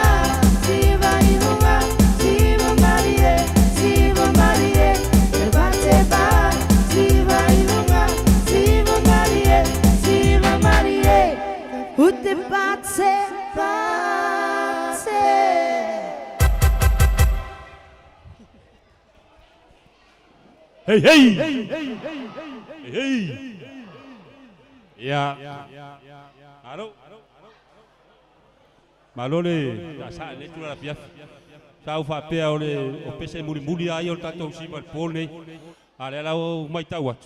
Shiva ilunga, Shiva Maria, Shiva Maria, tepa, Shiva ilunga, Shiva Maria, Shiva Maria, utte pazze. Hey. Ya. Halo. Malole, asa le tu la pia. Sa ufa pe ole o pese muri ai o tato si mal pole. Ale la o mai tawa.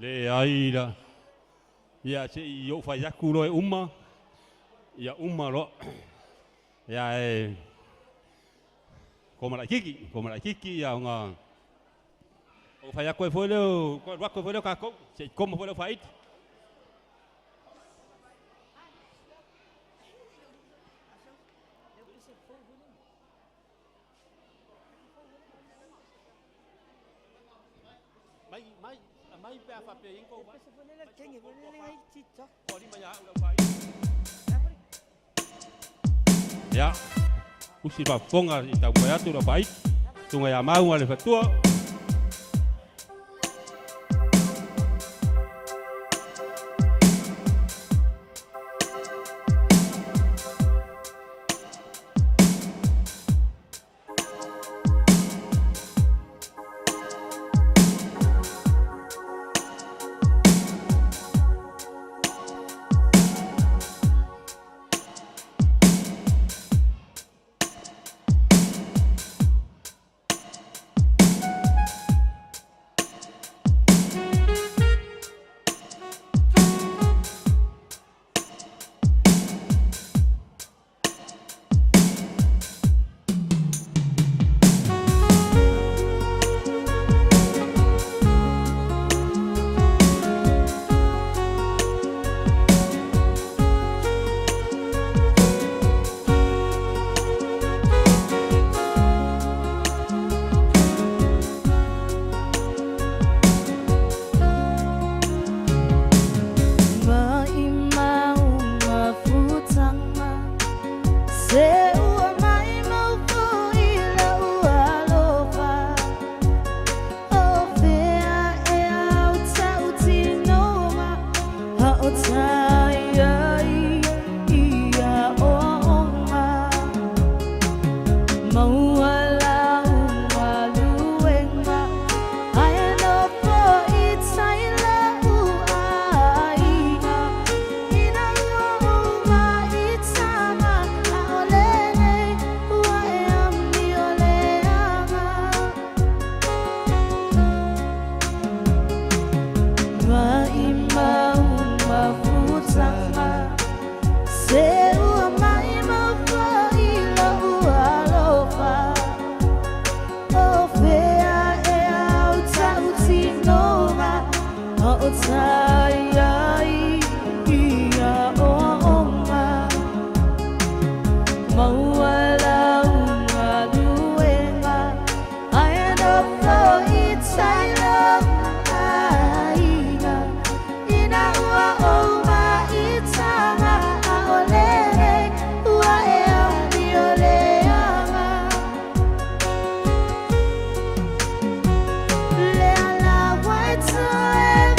Le ai la. Ya se yo fa ya kulo e umma. Ya umma lo. Ya como la kiki ya nga. O fai a koe foi leo, koe foi leo kako, se como foi leo fai. Ya, usi ba fonga i tau pai atu la pai. Tunga ya mau ale fatua.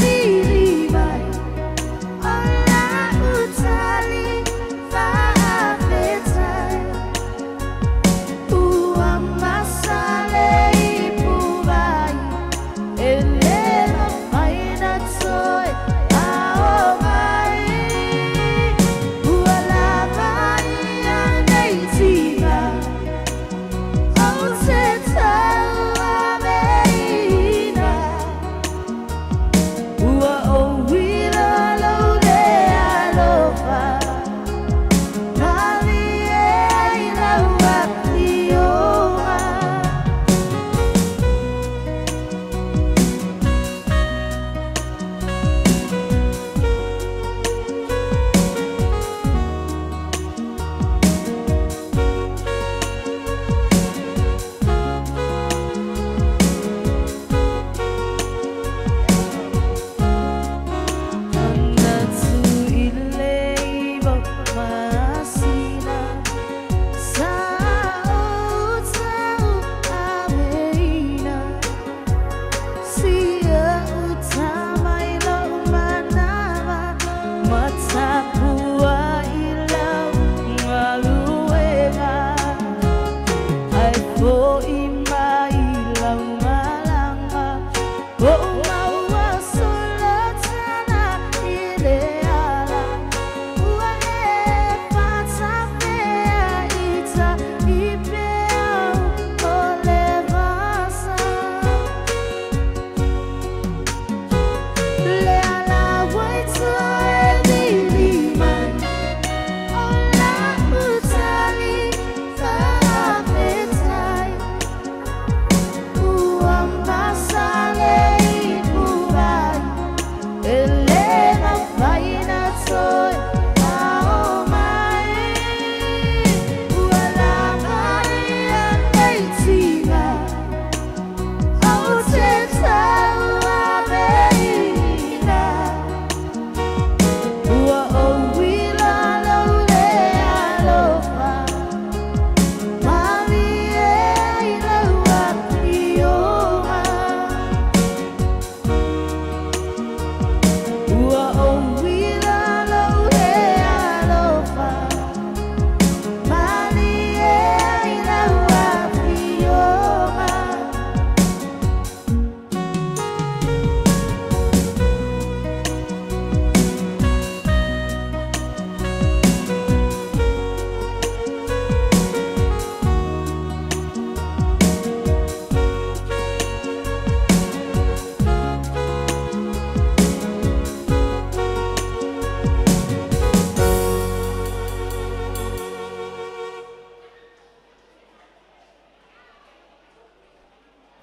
Viva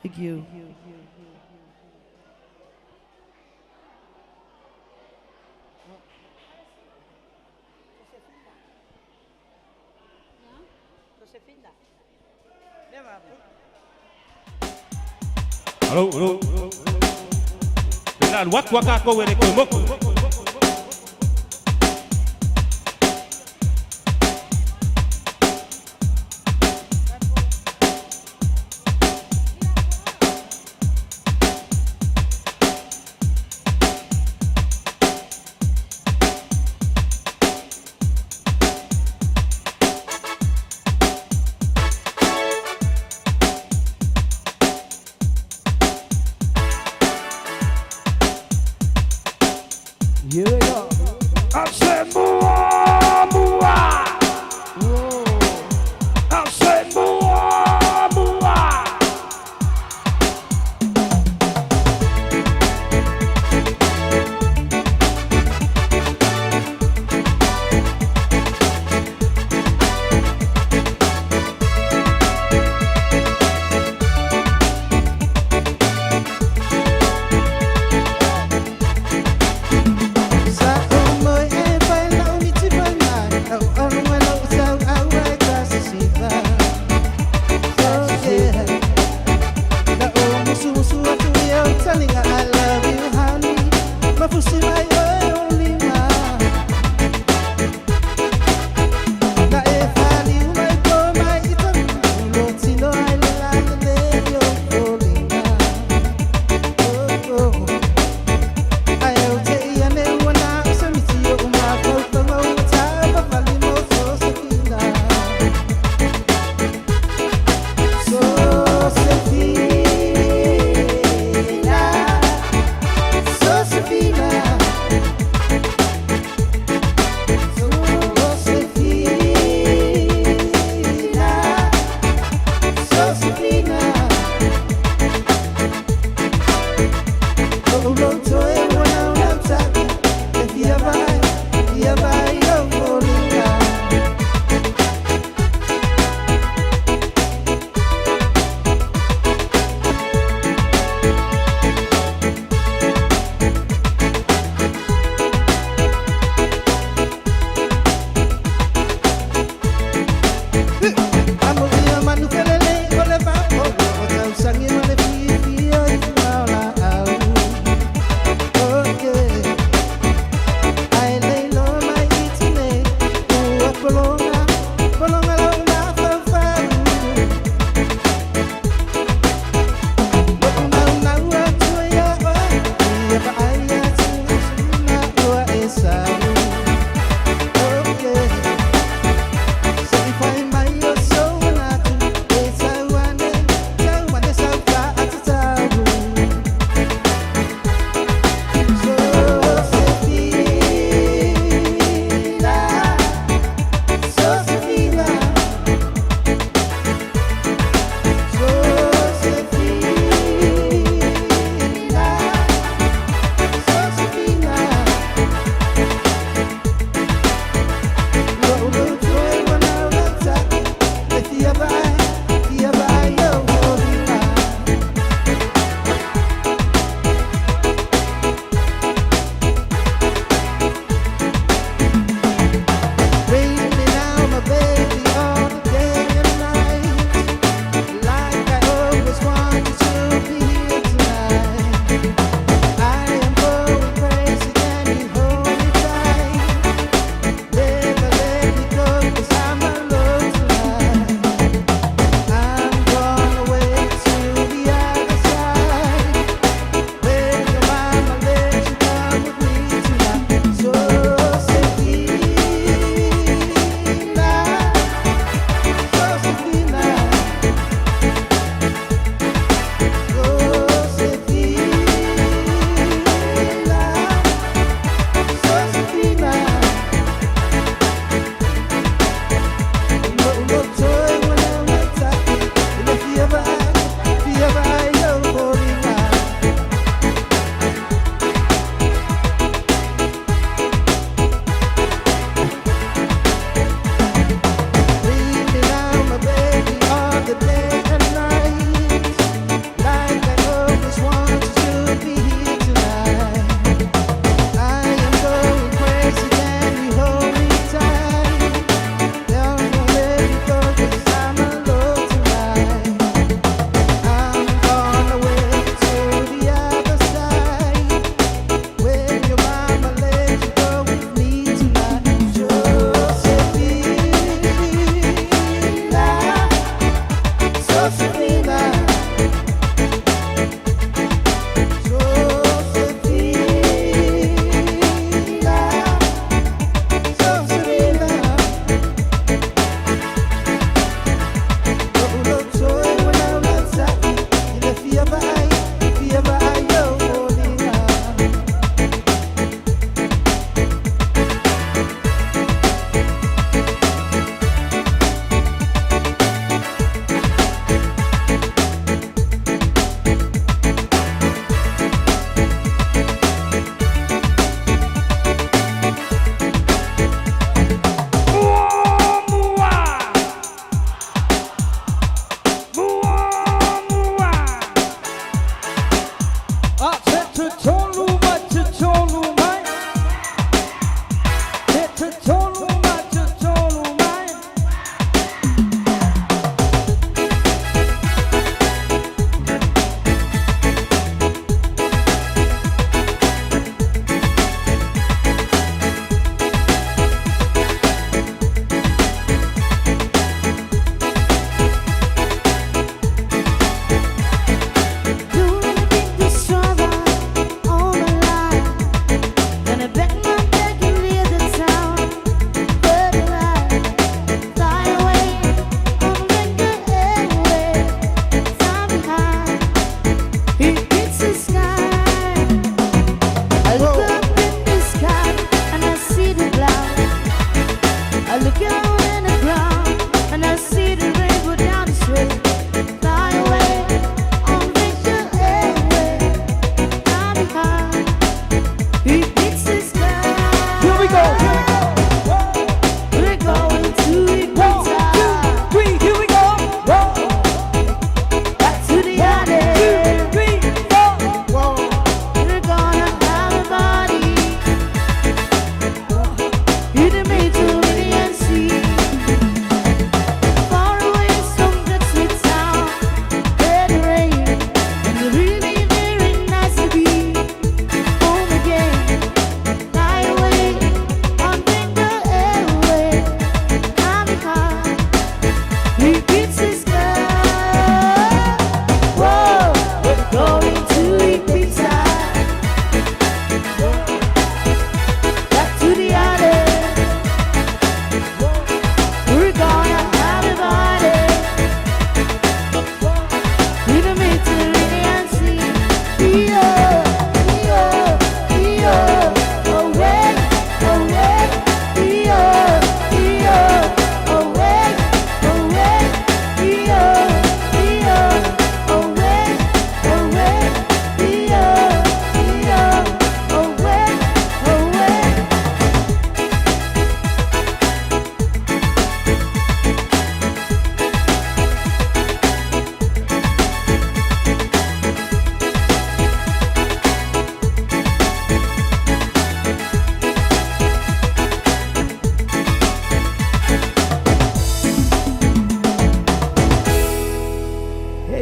Thank you. Alô, alô. Benar wak wak ako wele ko mok.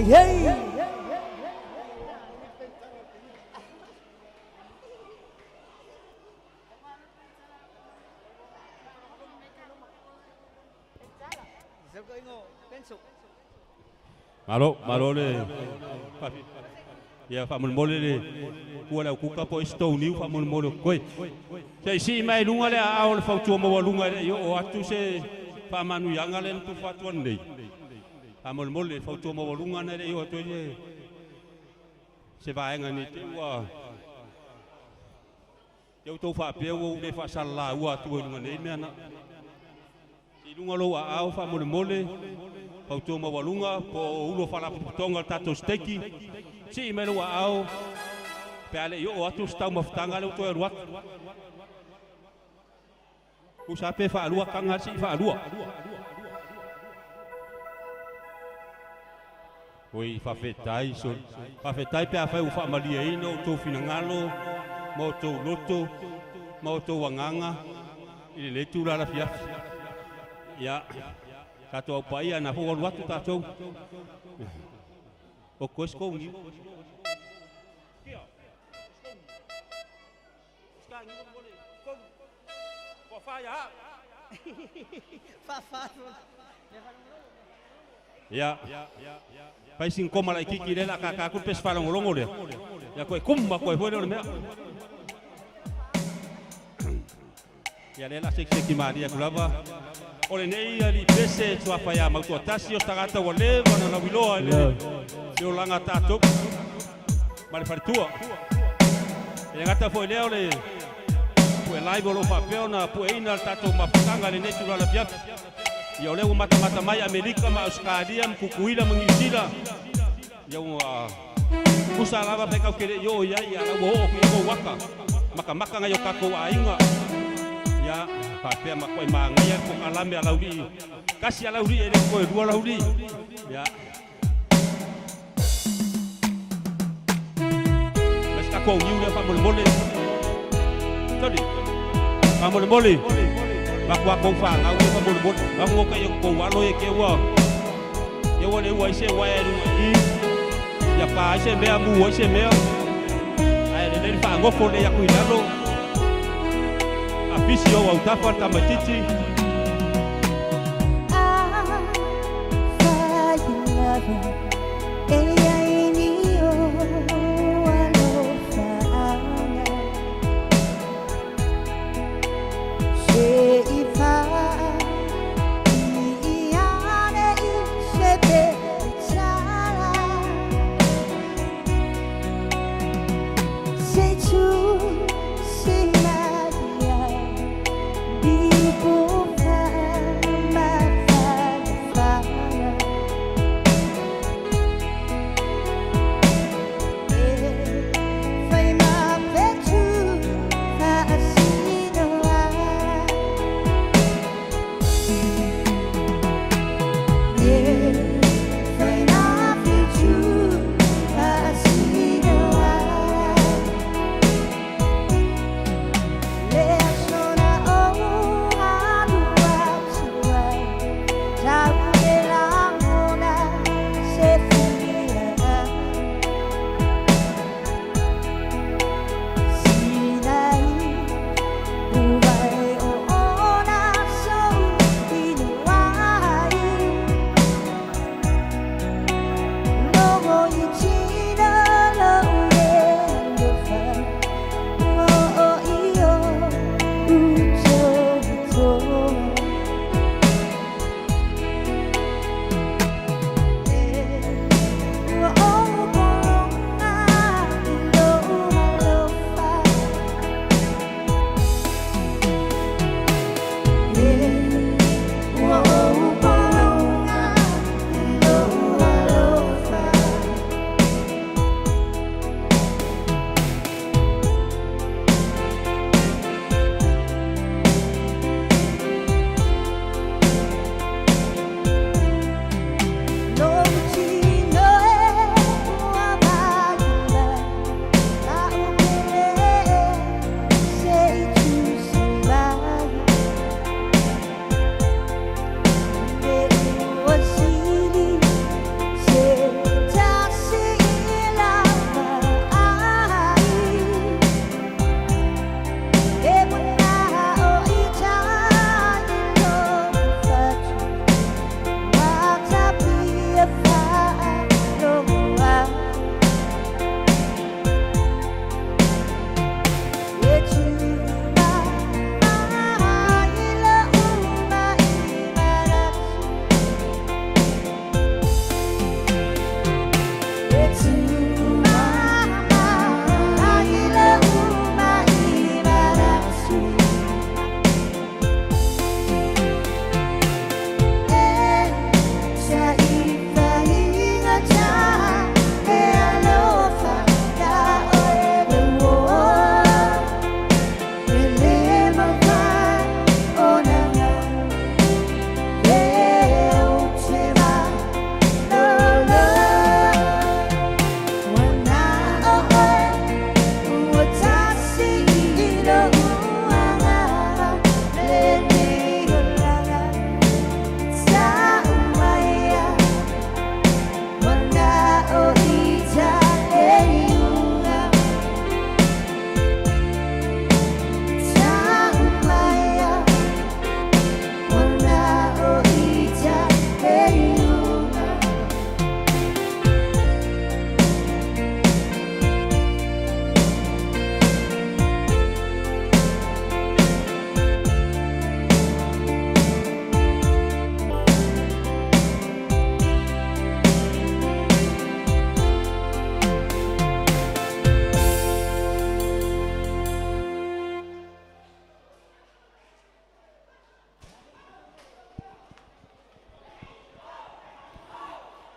hey. Malo le. Ya fa mole le. Kuala kuka po sto niu fa mole koi. Sei si mai lunga le a o fa tu mo lunga le yo o atu se fa manu yanga le tu fa tu nei. A mole fa tu mo lunga le yo atu ye. Se va nga ni te wa. Yo to fa pe wo le fa sala wa tu nga nei me na. Si lunga lo a o fa mole. Pautua mawalunga, po ulo whala putonga tato steki. Si imelo wa au. Pe ale yo o atu stau mawhtanga leo toi ruat. Kusa pe whaalua kanga si whaalua. Oi, whawhetai so. Whawhetai pe a whai uwha malia ino, tō whinangalo, mau tō loto, mau tō wanganga. Ile le tū rara fiafi. Ya. Kato Au Paia na fo watu tatou. O kosko ngi. Ya. Pai sin koma la kiki le la kaka ku pes fala ngolongo le. Ya koe kumba koe foi le mea. Ya le la seksi maria kulava. O lenei ali pese tua Paia mau tua tasi o tagata wa le wana na wiloa le o langa tatou ma le faritua e ngata foi leo le pue live lo papeo na pue ina tatou mafutanga le netu la piat ia o leo mata mai Amerika ma Australia mkukuila mangisila ia kusa lava pe kau kere yo ia la wo ko waka maka nga yo kako ainga ya papea makoi mangaya ko alame alauri kasi alauri ele ko dua alauri ya mas ka ko ngiu fa mole todi fa mole bakwa ko fa nga fa mole bakwa ko yo ko walo ye ke wa ye wole wa se wa ya pa se me amu wa se me ai le fa ngo ko le ya kuilalo Visio au tapa tamatiti.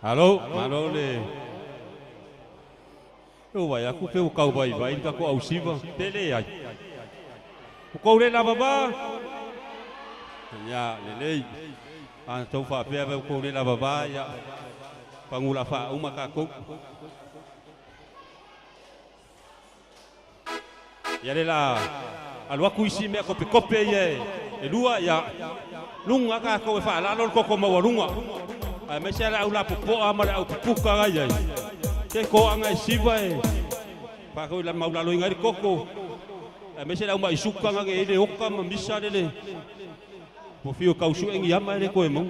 Halo, malo le. O vai aku pe o kau vai ka ko au siva tele ai. O kau le la baba. Ya, lenei. An tau fa pe o kau le la baba ya. Pangula fa uma ka ko. Ya le la. Alua kuisi me kope ye. E lua ya. Lunga ka ko fa la lo ko ma lunga. Ai me se la ula popo ama la puka ga ye. Ke ko anga siva e. Pa ko la maula lo ngari koko. Ai me se la uma isuka nga ge le oka ma misa le. Po fio ka usu engi ama le ko e mo.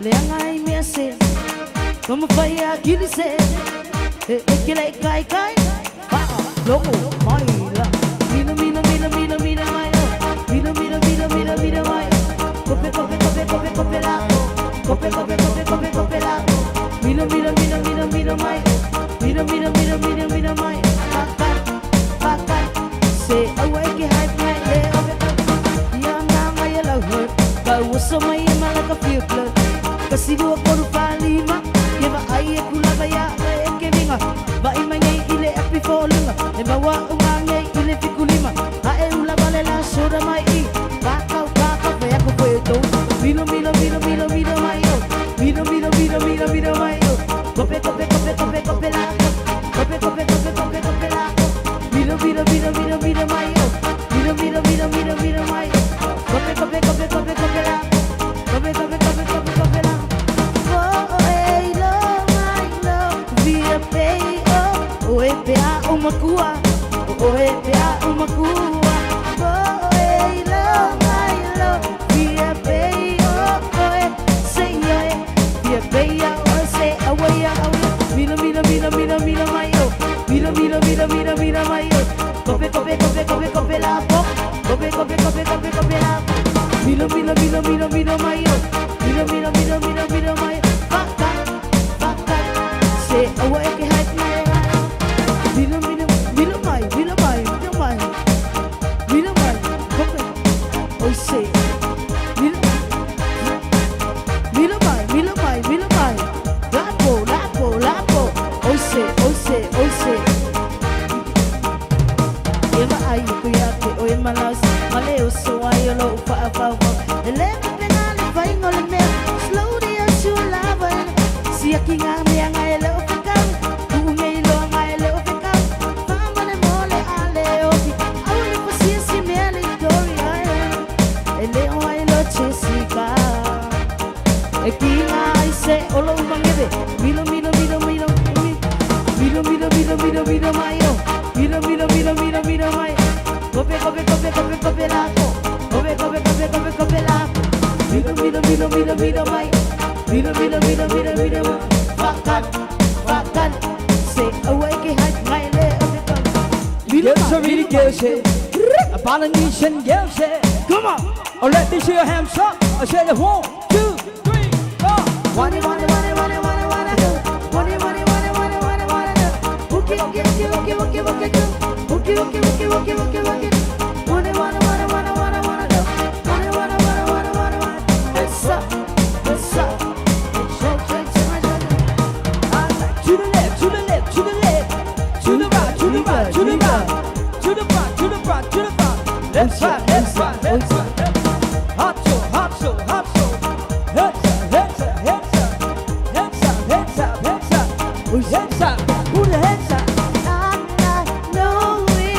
Lengai me se, como foi aquele se, que le cai, loco, mai la, mira, mai, mira, mai, cope la, cope la, mira, mai, mira, mai, pakai, se away que hype mai le, ya na ya la hurt, kau sama ya malaka fiukle. Kasi dua koru palima Ye ba ai e kula baya e ke vinga Ba ima ngai ile api folunga E bawa unga ngai ile fikulima Ha e ula bale la soda mai I Bakau Baya ko koe tau Milo mai yo Milo mai yo Kope la Kope la Milo mai yo Milo mai yo Kope la Kope la umakua, oi lo, via pay, oi, say oi, via pay, oi, say away, mira, mayo, mira, mayo, cope la pop, cope la, mira, mayo, mira, mayo, baka, say away, que hype my. Mira mai, cope, oi sei. Mira mai, lapo, oi sei. Eva ai kuya ke oi malas, maleo so ai lo fa. Ele penale vai ngol me, slowly as you love. Si aqui ngai ngai lo ficar, tu ngai lo ngai lo ficar. Famane mole ale ofi, awle paciência me alegoria. Ele oi lo chesica. Aqui ngai se olo mangebe, mira maio. Mira mai. Cope la. Cope la. Mira mai. Mira. Bakan. Say away ke hype mai le. Girls a Polynesian girls. Come on, oh let me see your hands up. I said 1, 2, 3, 4. Wanna do. Let's hop so. Heads up. Who's heads up? Who the heads up? I know we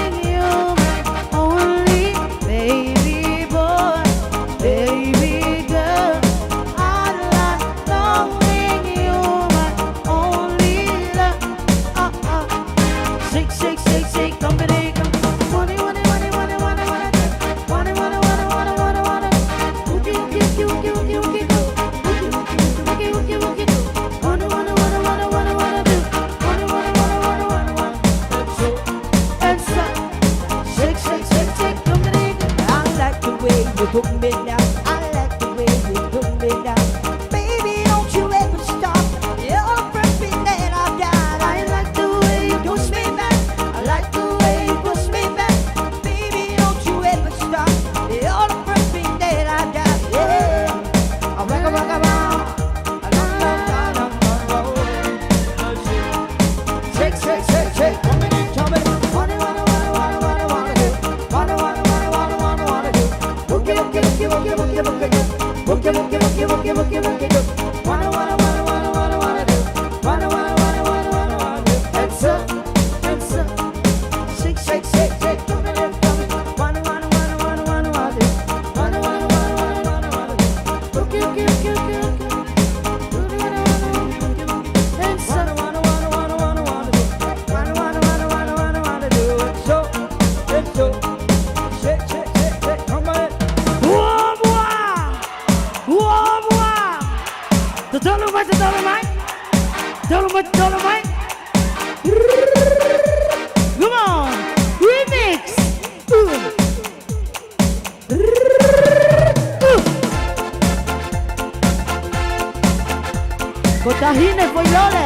put me down. I like the way you put me down. Baby, don't you ever stop. You're the first thing that I've got. I like the way you push me back. I like the way you push me back. Baby, don't you ever stop. You're the first thing that I've got. Yeah, I rock a rock a rock. I love shake, shake, shake, shake. Jump it, wanna do. Boogie, boogie, boogie, boogie, boogie, boogie, boogie, boogie, boogie, boogie, boogie, boogie, do. Wanna do. Wanna do. Hands up, shake, shake, shake, shake. Jump it, wanna do. Wanna do. Boogie, boogie, boogie, boogie, hands up. Wanna do. Let's go. Shake, shake, shake, shake. Come on. The Dolomite. Come on, remix. Cotahine foi lore.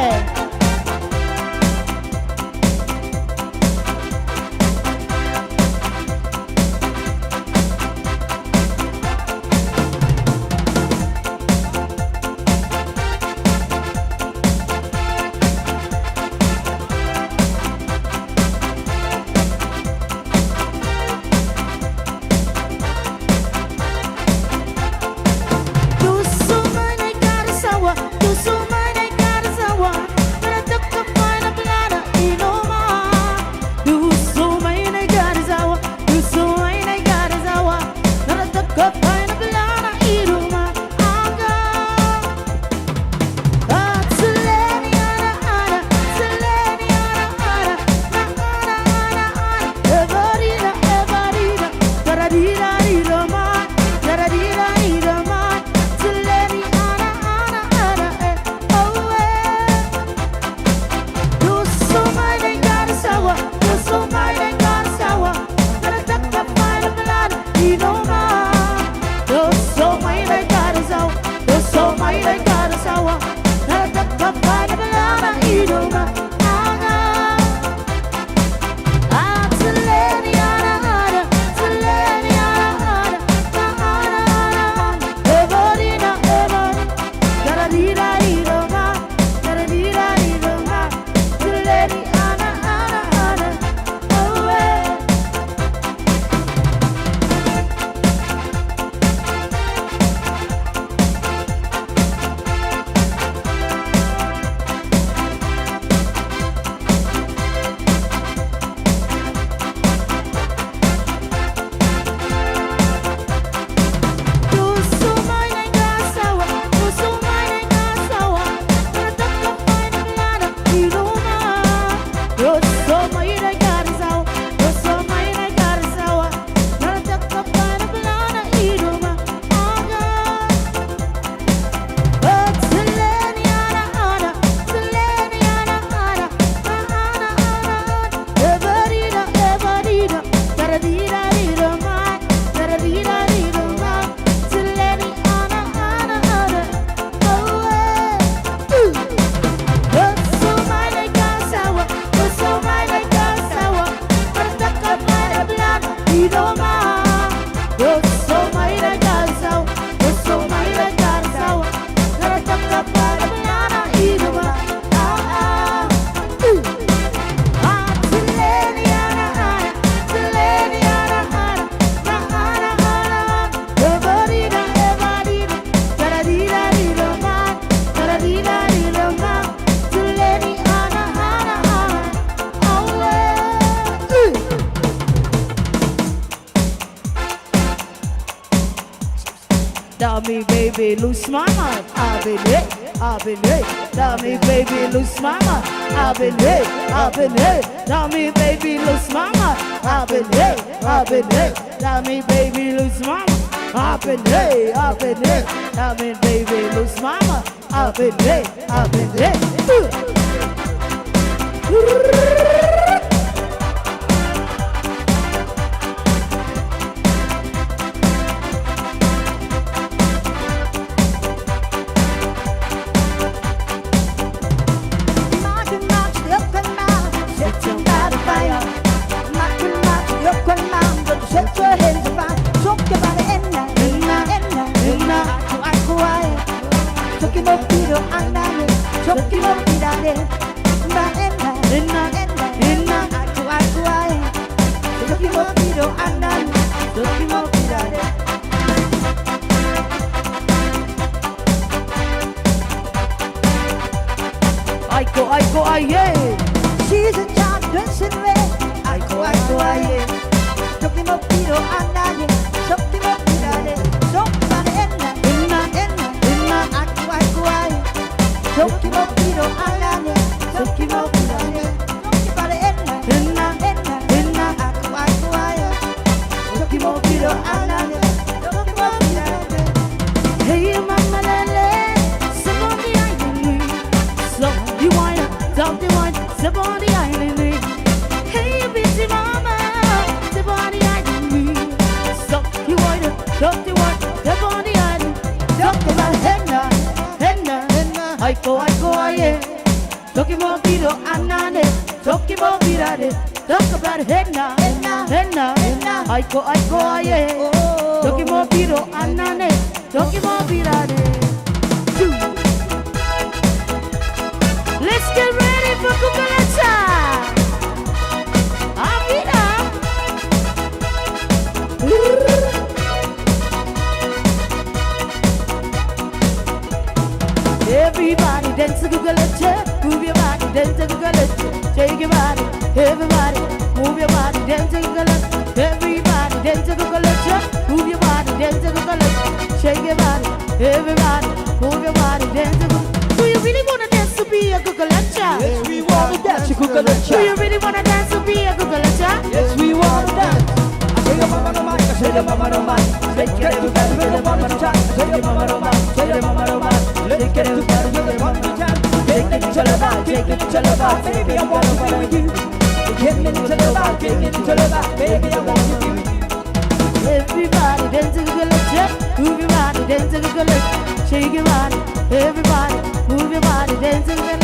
Tell me, baby, loose my mind. I've been hit. Tell me, baby, loose my mind. I've been hit. Tell me, baby, loose my mind. I've been hit. Tell me, baby, loose my mind. I've been hit. Tell me, baby, loose my mind. I've been hit. Aiko aiko aye Toki mo piro anane Soki mo pirare Soki mare enna Enna Aiko aiko aye Toki mo piro anane Soki mo pirare Soki mare enna Aiko aiko aye Toki mo piro anane Soki mo pirare Hey mama lele Sip on the island Stop the wine Stop the wine Sip on the island Hey busy mama Sip on the island Stop the wine Stop the wine Sip on the island Stop the wine Henna Aiko aiko aye Toki mo piro anane Toki mo pirare Talk about henna Aiko aiko aye Toki mo piro anane Toki mo pirare Let's get ready for cucaracha Amina Everybody dance to cucaracha Move your body, dance to cucaracha Shake your body, everybody Move your body, dance to cucaracha Everybody dance to cucaracha Move your body, dance to cucaracha Shake your body, everybody Move your body, dance to cucaracha Do you really wanna dance to be a cucaracha? Yes, we wanna dance to cucaracha. Do you really wanna dance to be a cucaracha? Yes, we wanna dance. Say your mama no mind, say your mama no mind. Let's get it together with the one time. Say your mama no mind, say your mama no mind. Let's get it together with the one time. Take it to the back, baby, I want to be with you. Take it to the back, baby, I want to be with you. Everybody dance to cucaracha. Move your body, dance to cucaracha. Shake your body, everybody. Move your body, dance to cucaracha.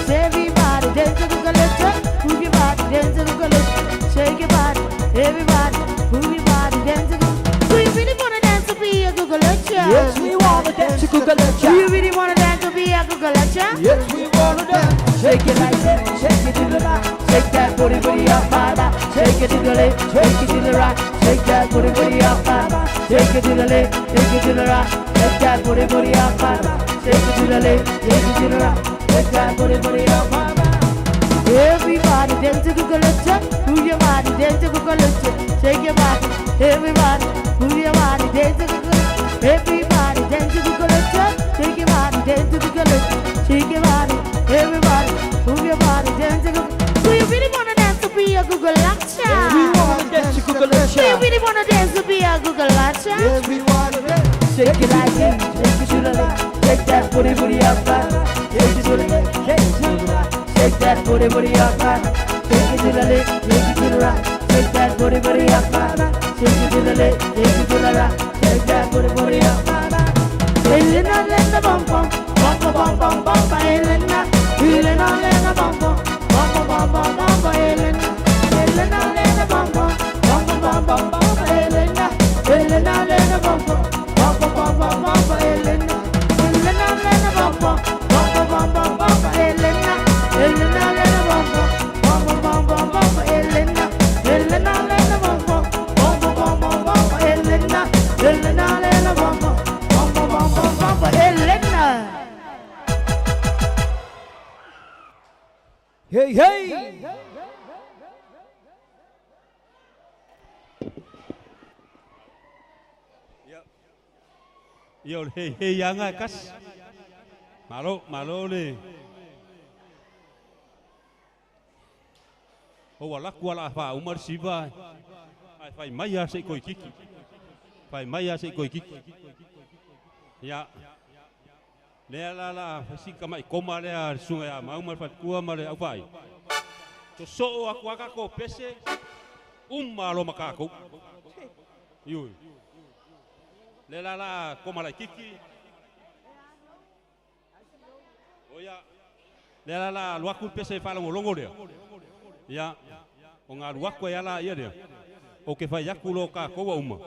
Everybody dance to cucaracha. Move your body, dance to cucaracha. Shake your body, everybody. Move your body, dance to cucaracha. Do you really wanna dance to be a cucaracha? Yes, we wanna dance to cucaracha. Do you really wanna dance to be a cucaracha? Yes, we wanna dance. Shake it like that, shake it to the back. Shake that booty up, mama. Shake it to the left, shake it to the right. Shake that booty up, mama. Shake it to the left, shake it to the right. Shake that booty up, mama. Shake it to the left, shake it to the right. Shake that booty up, mama. Everybody dance to cucaracha. Move your body, dance to cucaracha. Shake your body, everybody. Move your body, dance to cucaracha. Everybody dance to cucaracha. Shake your body, dance to cucaracha. Shake your body, everybody. Move your body, dance to cucaracha. Do you really wanna dance to be a cucaracha? Yes, we wanna dance to cucaracha. Do you really wanna dance to be a cucaracha? Yes, we wanna dance. Shake it like that, shake it to the left. Shake that booty up, mama. Shake it to the left, shake it to the right. Shake that booty up, mama. Shake it to the left, shake it to the right. Shake that booty up, mama. Shake it to the left, shake it to the right. Shake that booty up, mama. Elena, Elena, bum bum, bum bum bum bum, Elena, Elena, Elena, bum bum, bum bum bum bum, Elena, Elena, Elena, bum bum, bum bum bum, Elena, Elena, Elena, bum bum, bum bum bum, Elena, Elena, Elena, bum bum, bum bum bum, Elena, Elena, Elena, bum bum, bum bum, Elena, Elena, Elena, bum bum, bum bum, Elena, Elena, Elena, bum bum. Elena. Hey, hey. Yo, hey, yang kas. Malo le. O wala kuala fa umar siva. Ai fai maya se koi kiki. Fai maya se koi kiki. Ya. Le la sika mai koma le sunga mau mal fat kua male au fai. To so aku ko pese malo makako. Yo. Le la koma la kiki. Oya. Le la luaku pese fa longo le. Ya. O nga luaku ya la ia le. O ke fai yakulo ka ko uma.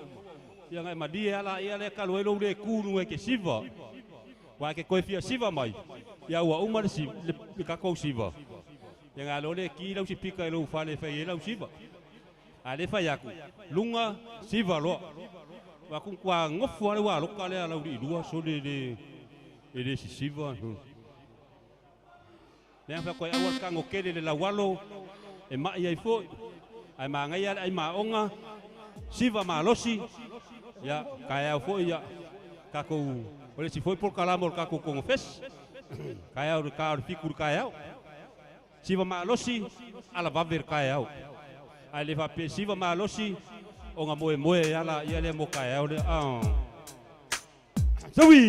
Ya ngai madia la ia le ka loelo le kulu e ke siva. Wa ke koe fia siva mai. Ya wa uma si le ka ko siva. Ya nga lo le ki lau si pika lo fa le fai lau siva. A le fai yaku. Lunga siva lo. Wa ku kwa ngofu ale wa lo ka le lau di dua so le si siva. Le fa koe awal ka ngokele le la walo e mai ai fo. ai mangai ai maonga siva malosi ya kaya fo ya kako ole si foi por kalamo kako konafesi kaya o ka fikur kaya siva malosi ala vaver kaya ai le va pe siva malosi o nga moe ala ia le mo kaya o le sawi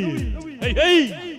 hey hey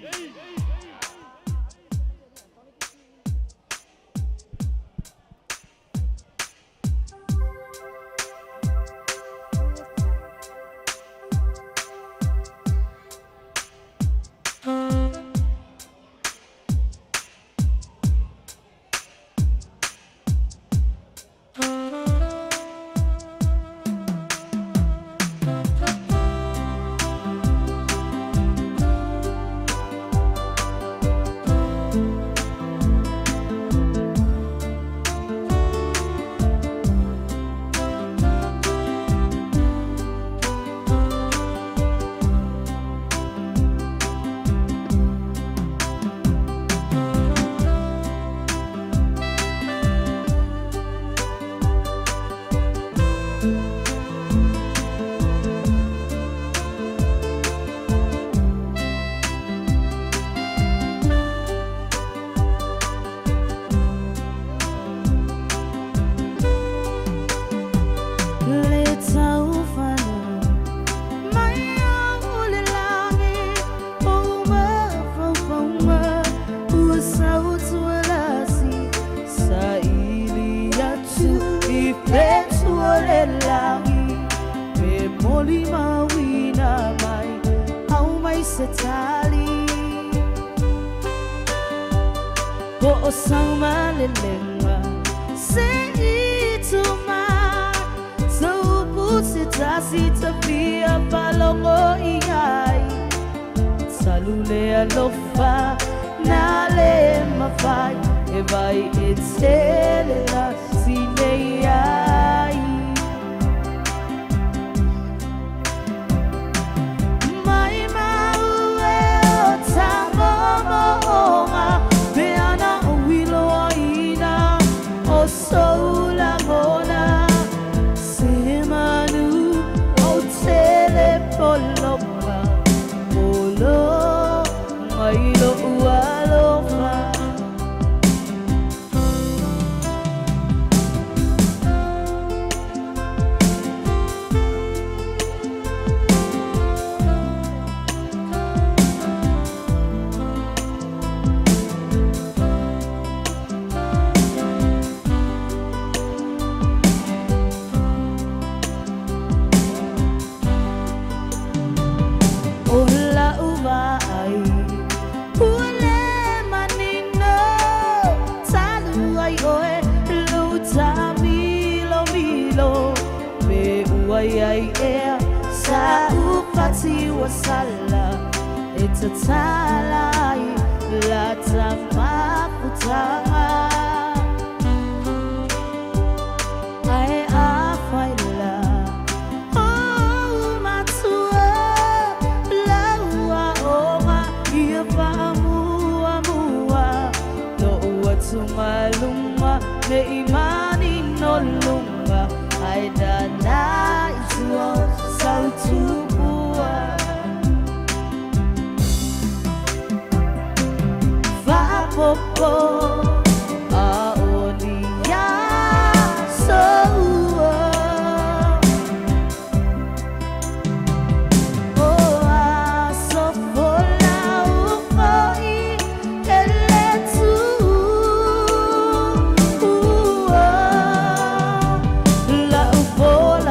for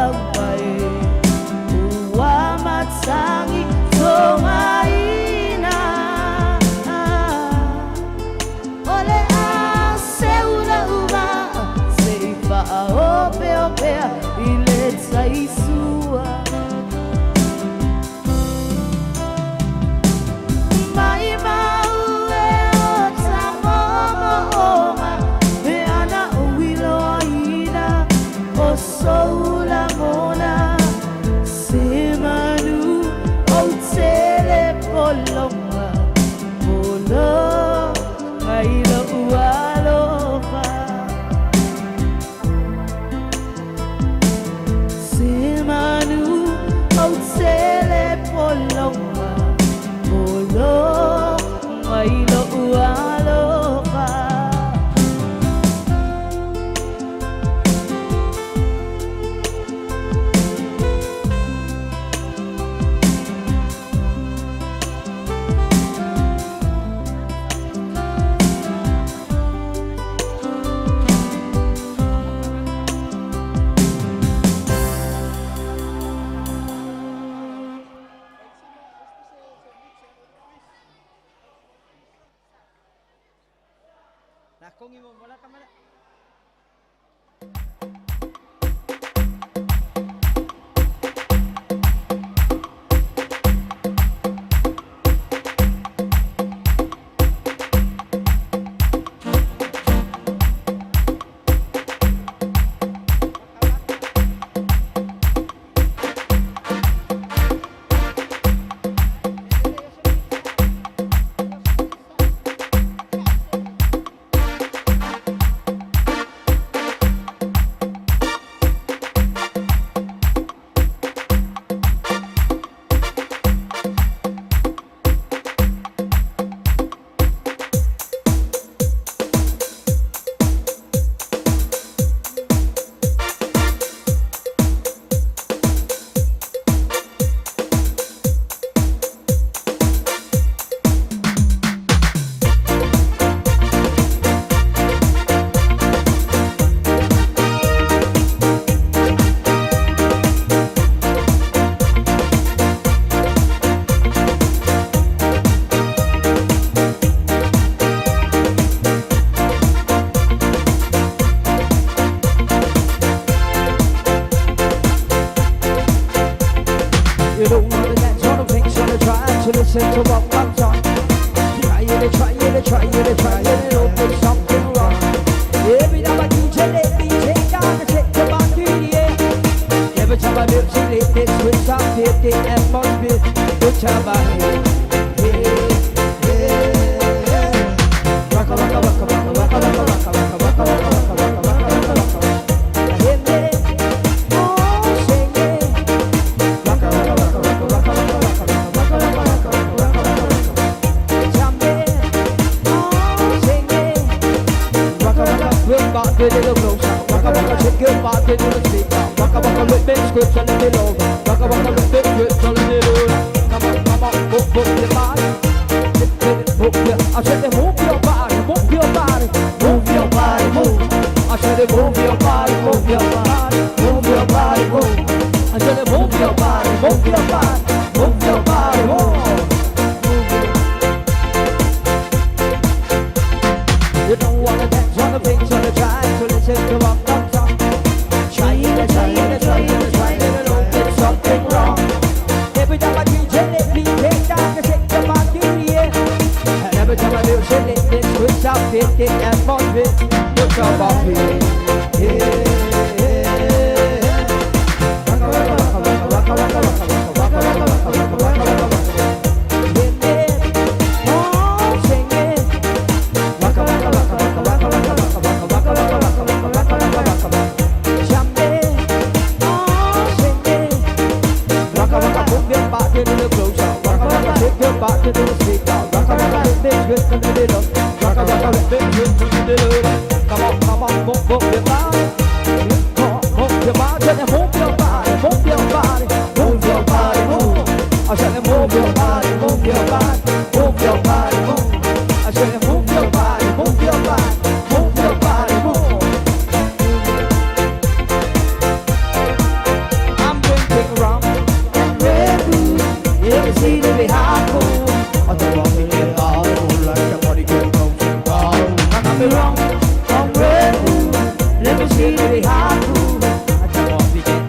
Takong imo wala ka man. You don't wanna dance on the things on the try to listen to what I'm talking. Try it, try it, try it, try it, it'll be something wrong. Every time I DJ, let me take down the take the back to the end. Every time I live, she lit this switch up, hit the atmosphere. Good time I hear. Waka waka waka waka waka waka waka waka waka waka waka waka waka waka. Hit me, oh sing it. Waka waka waka waka waka waka waka waka waka waka waka waka. Jump it, oh sing it. Waka waka, we'll back a little closer. Waka waka, take it back a little speaker. Waka waka, with big scripts a little over. Waka waka, with big scripts a little over. Come on, move your body. I said move your body, move your body, move your body, move. I said move your body, move your body, move your body, move. I said move your body, move your body, move your body, move. You don't wanna dance on the things on the track, so listen to what I'm talking. Try it, try it, try it, try it, and don't get something wrong. Every time I DJ, let me take down the shake the body to the air. And every time I do shit, it switch up, it atmosphere. Look how I feel. Yeah. Waka waka waka waka waka waka waka waka waka waka waka waka waka. Hit it, oh sing it. Waka waka waka waka waka waka waka waka waka waka waka waka waka waka waka. Jump it, oh sing it. Waka waka, move your body a little closer. Waka waka, take your body to the speaker. Waka waka, big twist in the middle. Waka waka, big twist in the middle. Come on, move your body. Move your body, and move your body, move your body, move your body, move. I said move your body, move your body, move your body, move. I said move your body, move your body, move your body, move. I'm drinking rum and Red Bull. Yeah, you see the hardcore. I don't want to get all like somebody get close and call. I got me wrong, I'm Red Bull. Let me see the hardcore. I don't want to get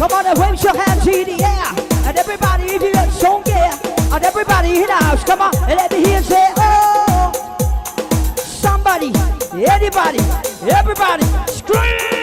Come on and wave your hands in the air. And everybody, if you look so yeah. And everybody in the house, come on, and let me hear say, oh. Somebody, anybody, everybody, scream.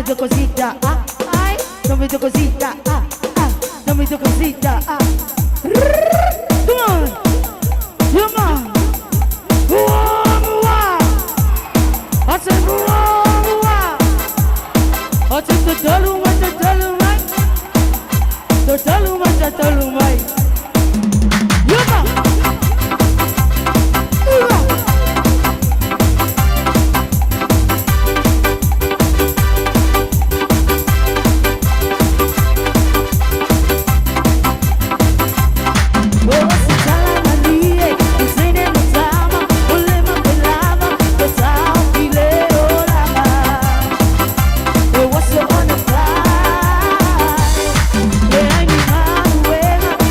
tu cosita, ay, dame tu cosita, dame tu cosita, Come on, come on. I said, I said, the Dalumai, the Dalumai, the Dalumai, the Dalumai. What's on the fly? Yeah, I need my way.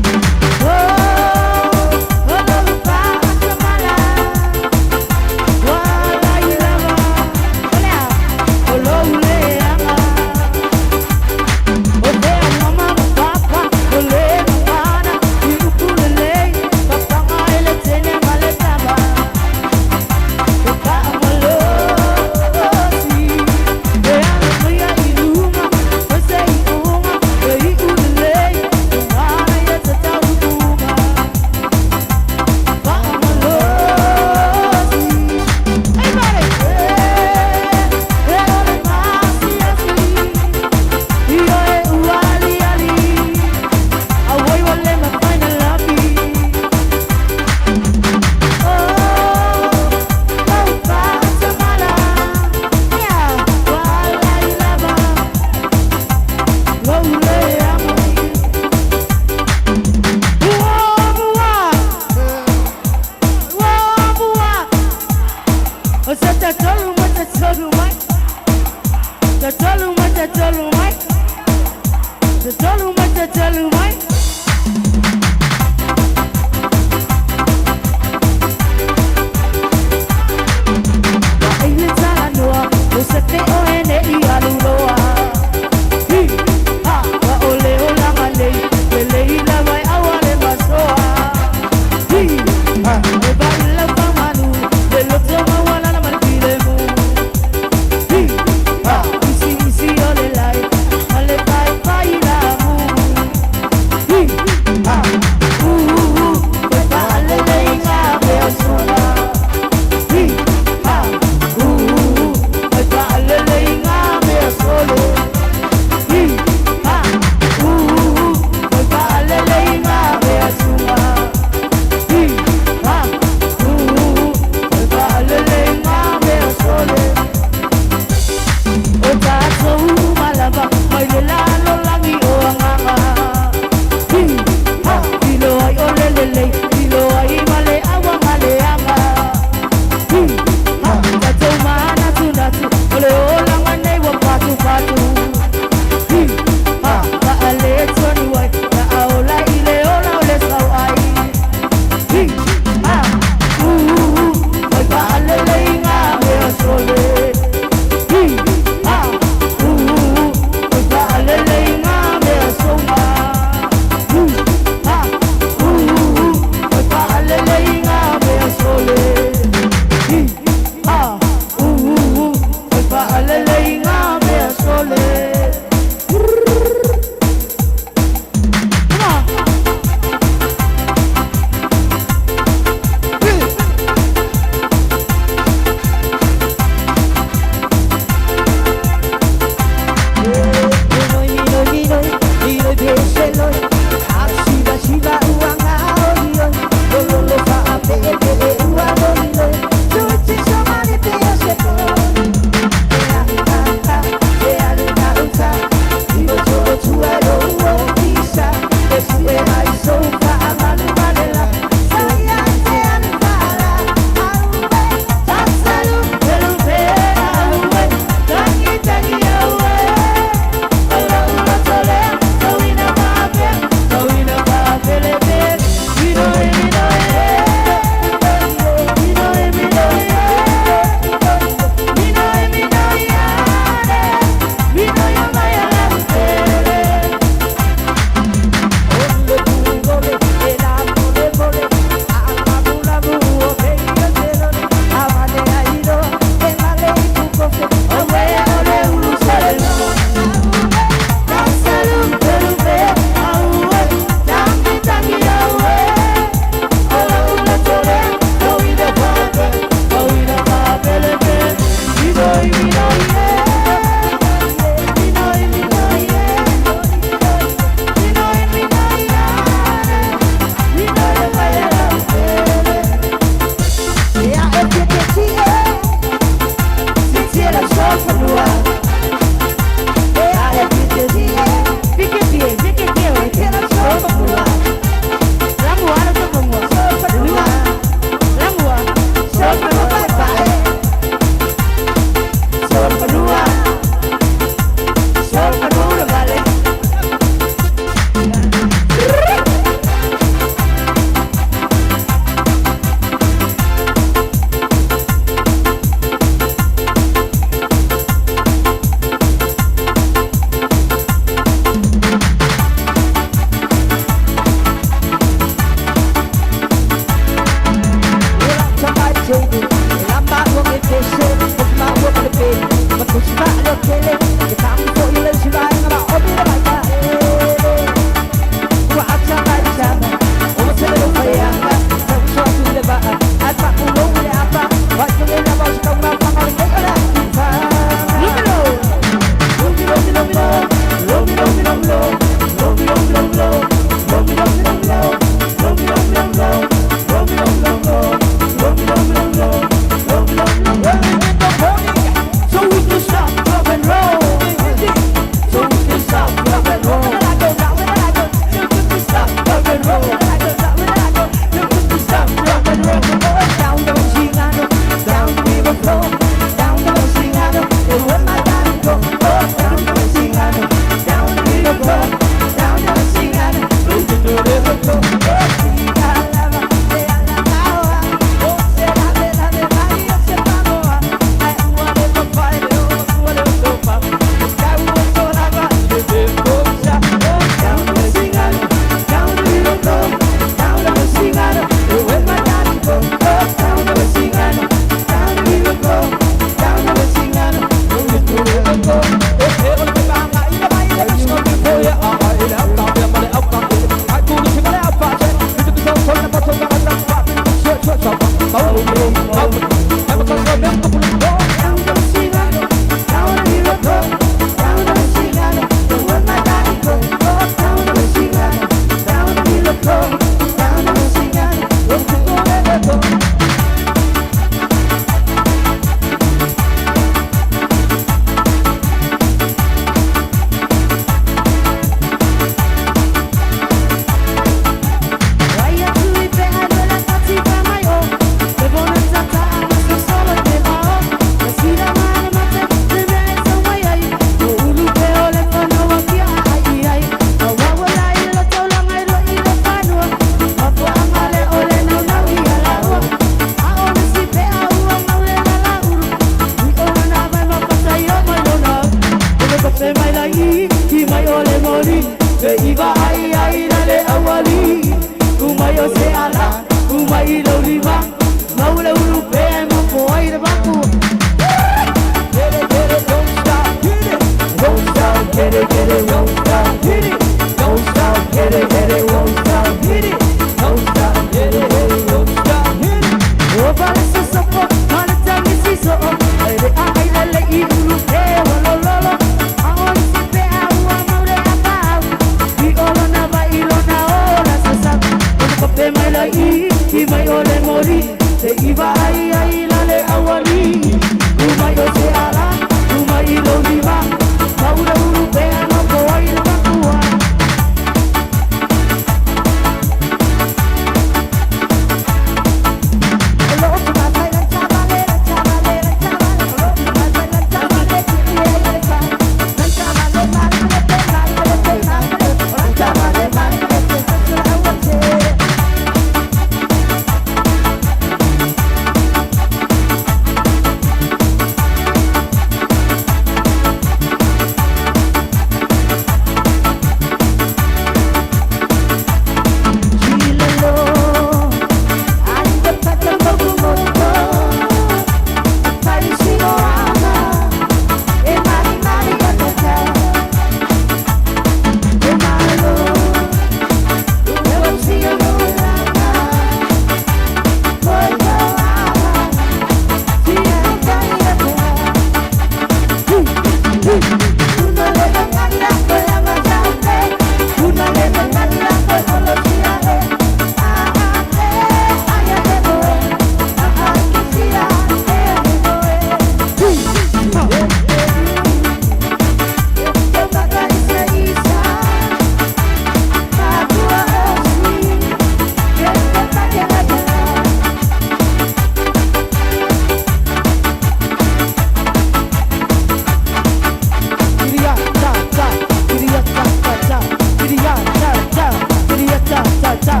ta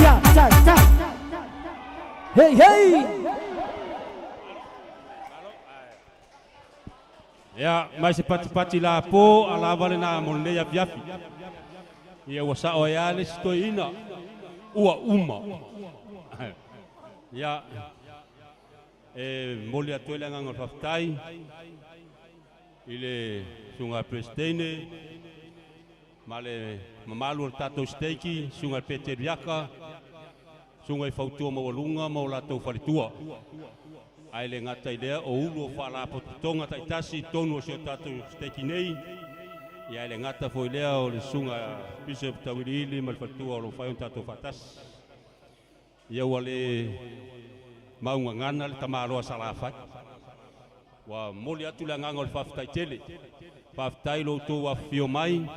ya ta ta hey hey Ya, mai se pati la po ala vale na mo ne ya fiafi. Ia ua sa o ia le stoina ua uma. Ya moli atu le nganga faftai. Ile sunga prestene male mamalu tato steiki sunga peteriaka sunga fautua mo lunga mo la to falitua. Ai le ngata idea o ulu o whala potonga taitasi tonu o sio tatu steki nei. Ia le ngata foi lea o le sunga Bishop Tawirili malfatua o lo whaion tatu fatas. Ia ua le maunga ngana le tamaroa salafai. Wa moli atu le nganga o le whaftai tele. Whaftai lo tō wa fio mai.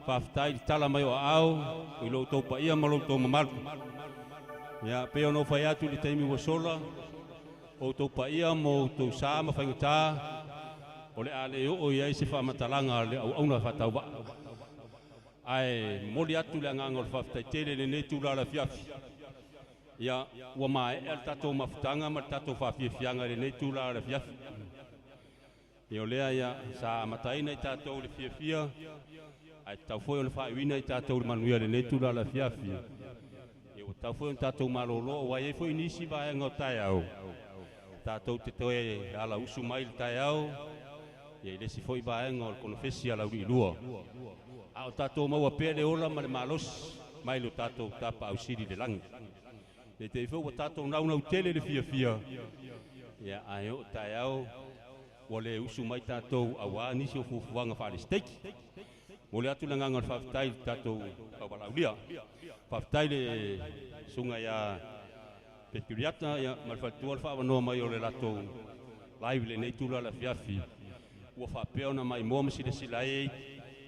Whaftai tala mai o au. I lo tō pa ia ma lo tō mamaru. Ia peo no whai atu le taimi wa sola. O tau paia mo tau sa ma whaingata o le ale o iai se whamatalanga le au auna whatau wa. Ai moli atu le nganga o le whaftaitele le netu la fiafi. Ia ua mai el tato mafutanga ma tato whawhiawhianga le netu la fiafi. Ia o lea ia sa amataina i tato le fiafia. Ai tau foi o le whaiwina i tato le manuia le netu la fiafi. Ia o tau foi o tato malolo o ai foi nisi vaenga o tai au. Tātou te toe ala usu mai le tai au. Ia i lesi foi vaenga o le konafesi ala uri lua. A o tātou maua pere ola ma le malos. Mai lo tātou tapa au siri le langi. Le te ifo wa tātou naunau tele le fia. Ia ai o tai au. O le usu mai tātou awa nisi o fufuanga whare steiki. O le atu langanga le whaftai tātou kawalaulia. Whaftai le sunga ia Peturiata ya malfatua fa no mai o le lato live le nei tula la fiafi ua fa peona mai mo msi le silai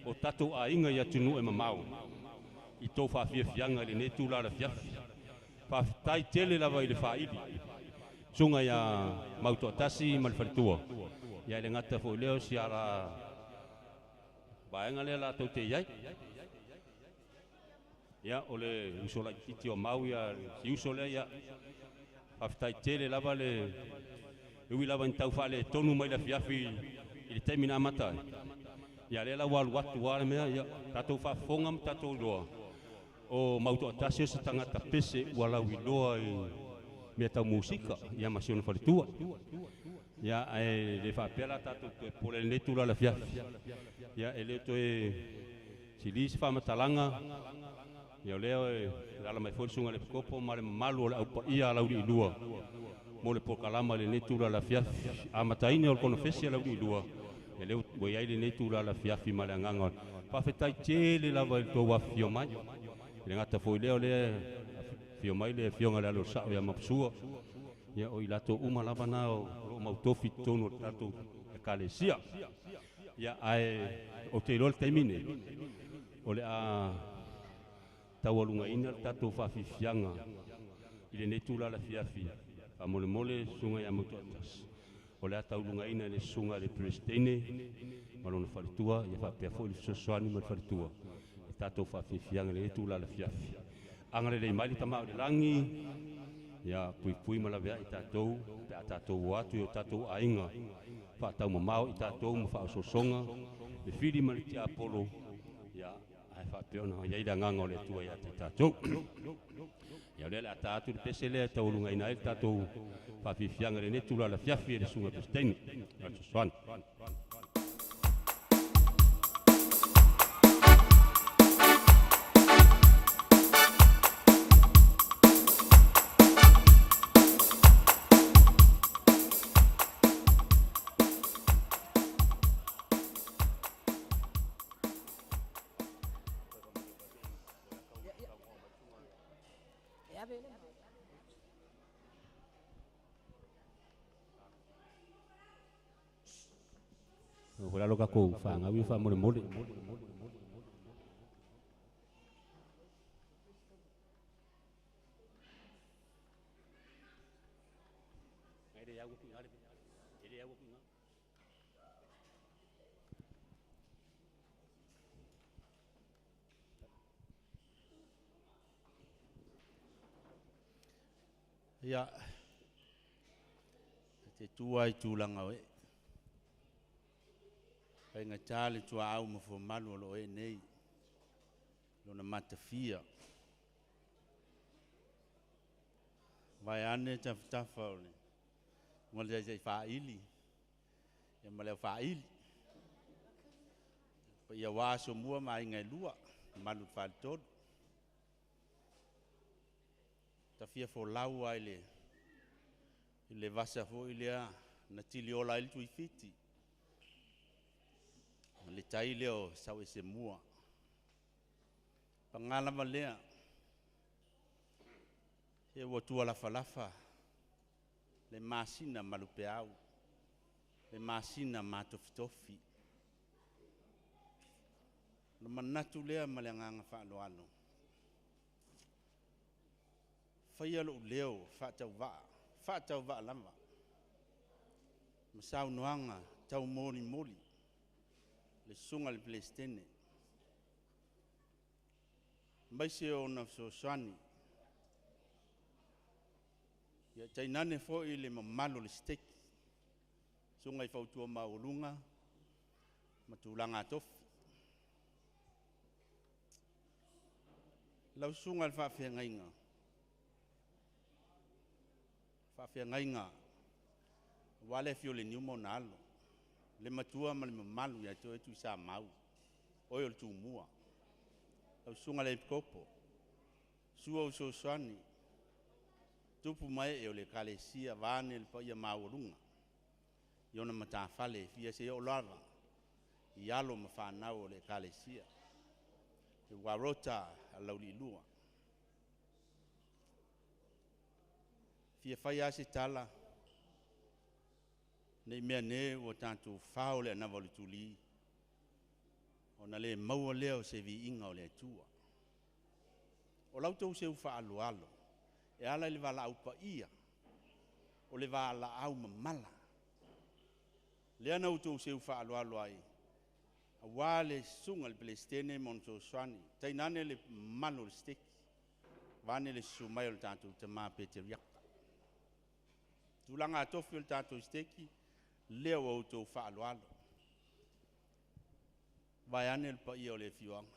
o tato a inga ya tunu e mamau i to fa fianga le nei tula la fiafi fa tai tele la vai le fa idi sunga ya mauto tasi malfatua ya le ngata fo leo si ala baenga le la to te yai ya ole usola kiti o mau ya si usole ya aftai tele lava le ui lava intau fale tonu mai la fiafi i termina mata ya le la wal watu wale mea ya tatou fa fongam tatou loa o mauto atasio se tangata pese wala wiloa i mea tau musika ya masiona falitua ya le fa pela tatou pole netu la fiafi ya ele to e silisi fa matalanga ya leo ala mai foi sunga le kopo mare malu Au Paia la uri lua mo le pokalama le netu la fiafi a mataine o konafesi la uri lua e leo bo ia le netu la fiafi male nganga fa fetai tele la vai to wa fio mai le ngata foi leo le fio mai le fionga le lo sa ya mapsua ya o ilato uma lava na o mautofi tonu tato kalesia ya ai o te rol termine o le a tawalunga ina tato whawhiwhianga i le netula la fiafi a mole mole sunga ya mutuatas o le ataulunga ina le sunga le prestene malona wharitua ia whapea fo i sosoani mal wharitua e tato whawhiwhianga le netula la fiafi angare le maili tamau le langi ia pui malavea i tatou pe a tatou watu i o tatou ainga whaatau mamau i tatou ma whaasosonga le whiri maliti apolo ia ai fa peona ia ida nganga o le tua ia te tatou ia le atatu le pese le taulunga ina il tatou fa fianga le netula la fiafi le sunga pesteni ia swan Wala lo ka ko fa nga wi fa mo mo Ia, te tua I tūlanga oe. Pai ngā tāle tua au ma fo malu o lo e nei. Lona matawhia. Vai ane tawhitafa o le. Ngole te whaili. Ia ma leo whaili. Pa ia wāso mua ma ingai lua. Malu whaitoro. Ta fia fo lau ai le. I le vasa fo I lea. Na tili ola ili tui fiti. Le tai leo sau e se mua. Pangalama lea. He watua lafa lafa. Le masina malupe au. Le masina matofitofi. Le manatu lea maleanganga whaano ano. Whaia lo leo whaatau waa. Whaatau waa lama. Masau noanga tau mori mori. Le sunga le plestene. Maise o na so-soani. Ia tainane fo I le mamalo le steki. Sunga I fautua maurunga. Matulanga tofi. Lau sunga le whawhia ngainga. Whawhia ngainga. Wale fio le niumo na alo. Le matua ma le mamalu ia to e tu sa mau. Oyo le tu mua. Au sunga le kopo. Sua o so-soani. Tupu mai e o le kalesia vane le pa ia maurunga. Iona matawhale fia se o lara. I alo ma whanau o le kalesia. E warota a lauli lua. Fia whaia se tala. Nei mea ne o tātou whao le ana wali tuli. O na le maua leo se vi inga o le tua. O lautou se ufa alu alo. E ala le wala Au Paia. O le wala au mamala. Le ana utou se ufa alu alo ai. A wale sunga le plestene monto swani. Tainane le mano le steki. Vane le sumai o le tātou te maa peteriaka. Tulanga atofi o le tātou steki. Leo o tō whaalualo. Vai ane le Paia o le fiwanga.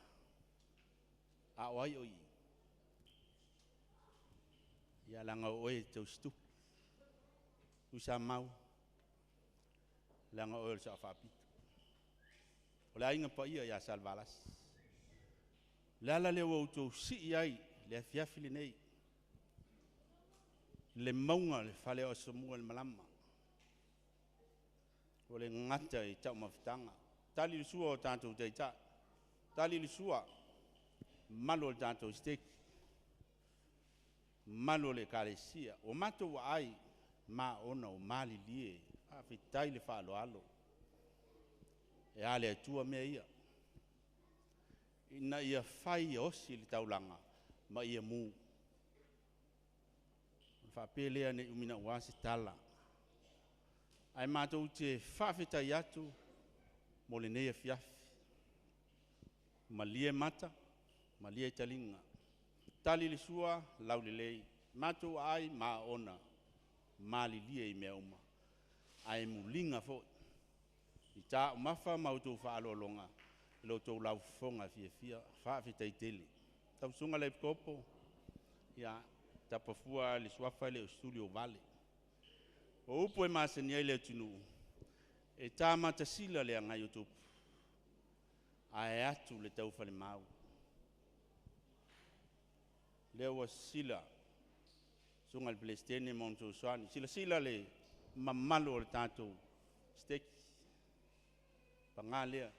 A oai oi. Ia langa oe tau stu. Usa mau. Langa oe le sa whapita. O le ainga Paia ia salvalas. Lala leo o tō si ai. Le fiafi lenei. Le maunga le whale o samua le malama. O le ngata I tau mawhitanga. Tali le sua o tātou teita. Tali le sua. Malo o tātou steki. Malo le kalesia. O mato wa ai. Ma ona o mali lie. A fitai le whaalo alo. E ale atua mea ia. Ina ia whai osi le taulanga. Ma ia mu. Whapelea ne umina wasi tala. Ai mātou te whawhetai atu mo le nei fiafi. Ma lie mata, ma lie talinga. Tali le sua, lau le lei. Mātou ai ma ona, ma li lie I mea uma. Ai mulinga fo. I tā umafa mautou whaalolonga. Ilo tau lau fonga fia whawhetai tele. Tau sunga le kopo. Ia tapafua le suafa le studio vale. O upo e masani ai le tunu. E tā matasila le angai o tupu. Ae atu le tau whale mau. Leo wa sila. Sunga le plestene monto soani. Sila le mamalo le tātou. Steki. Pangā lea.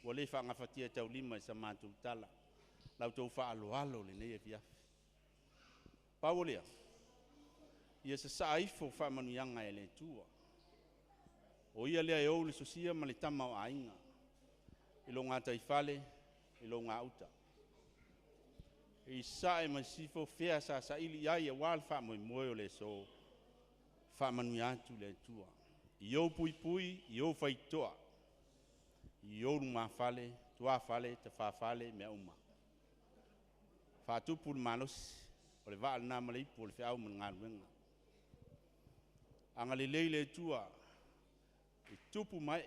Wa le whaangafatia tau lima I sa mātou tala. Lau tau whaalo le nei e fiafi. Pau lea. Ia se saifo whamanuianga e le tua. O ia lea e ou le sosia ma le tama o ainga. Ilo ngā taifale, ilo ngā uta. I sae ma sifo fea sa ili ai e wal whamoi moe o le so whamanui atu le tua. I ou pui pui, I ou whaitoa. I ou runga whale, tua whale, te whawhale mea uma. Whatupu le malosi. o le vaa na malei po le fiau mo ngā ruenga. Anga le leile tua, i tupu mai,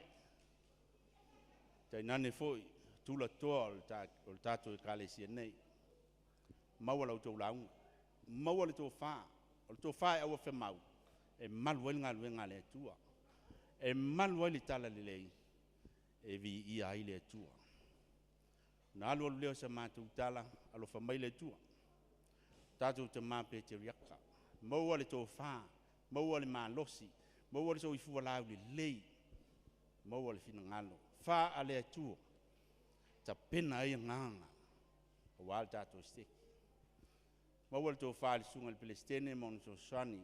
tai nane foi, tula toa o le tātou e kālesia nei. Maua lau tau launga, maua le tō whā, o le tō whā e aua whemau, e malu ngā ruenga le tua, e malu le tala le lei, e vi ia ai le tua. Na alu leo sa mātou tala, alo whamai le tua, tātou te māpe te riaka, maua le tō whā, maua le mālosi, maua le tō i fualau le lei, maua le fina ngalo, whā a le tua, ta pena e nganga, o wāle tātou steki. Maua le tō whā le sunga le Palestine, mon tō swani,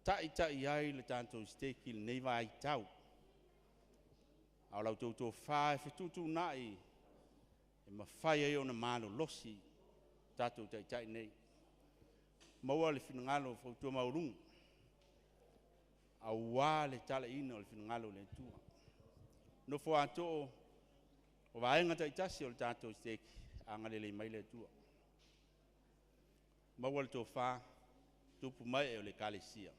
tai ai le tātou steki le neiva ai tau, au lau tō whā e whetutu nai, e mawhai e ona mālo losi, tātou tai nei. Maua le finangalo whautua maurunga, au wā le tala ina o le finangalo le tua. No fo ato o vaenga tai tasi o le tātou steki, anga le mai le tua. Maua le tō whā, tupu mai e o le kālesia.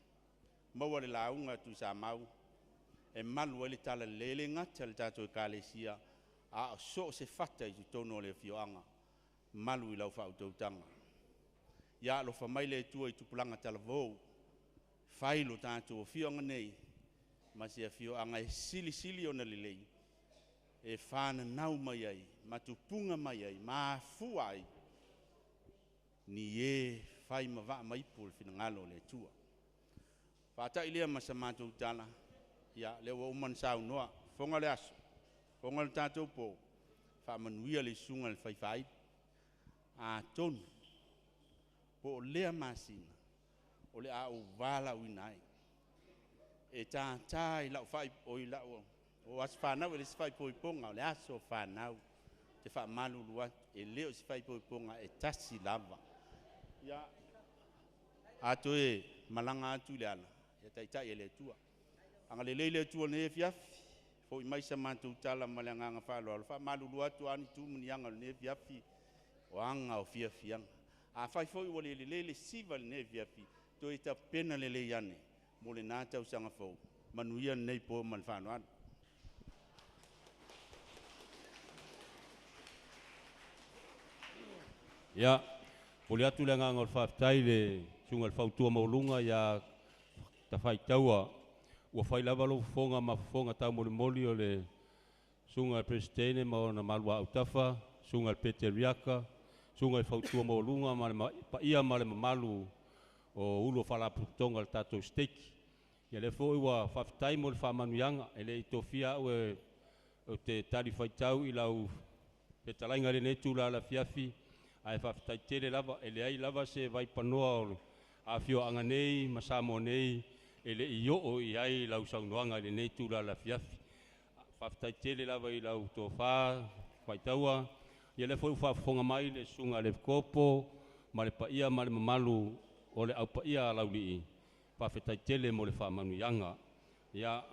Maua le launga tu sa mau, e malu e le tala lele ngata le tātou e kālesia, a so se fata i tu tono le fioanga, malu i lau whau tautanga. Ia lo whamai le tua i tupulanga tala vau, whailo tātou o fionga nei, ma se a fioanga e sili o na lelei, e whāna nau mai ai, ma tupunga mai ai, ma fua ai, ni e whai ma waa maipu le finangalo le tua. Whāta i lea masa mātou tala, ia lewa uman sau noa, whonga le aso, whonga le tātou po, whamanuia le sunga le whaifai, a tonu, po o lea masina, o le a o wala uinai, e tā i lau whai o i lau, o as whanau e le si whai po i ponga, o le aso whanau, te wha malu lua, e leo si whai po i ponga, e tasi lava. Ia, ato e malanga atu le ala, e tai e le tua. Anga le leile tua ne e fiafi, fo i maisa mātou tala malanga whalo, al wha malu lua atu ani tu munianga le ne e fiafi, o anga o fiafianga. A whai fo i wale le leile siva le ne e fiafi, to e ta pena le le iane, mo le nā tausanga fo, manuia nei po man whano anu. Ia, o le atu le nganga o le whaftai le sunga le whautua maulunga ia ta whai taua ua whai lava lo fonga ma fonga tau moli o le sunga le Palestine ma o na malua au tafa, sunga le Peteriaka, sunga le whautua maulunga ma le paia ma le mamalu o ulo whalaputonga le tātou steki. Ia le fo ua whaftai mo le whamanuianga e le i tofia o te tari whai tau i lau petalainga le netu la la fiafi ai whaftai tere lava, e le ai lava se vai panoa o a fio anga nei, masamo nei, e le i o i ai lau saunoanga le nei tūra la fiafi. Whaftai tere lava i lau tō whā, whaitaua, i le fo whafonga mai le sunga le kopo, ma le paia ma le mamalu o le Au Paia Laulii. Whaftai tere mo le whamanuianga. Ia,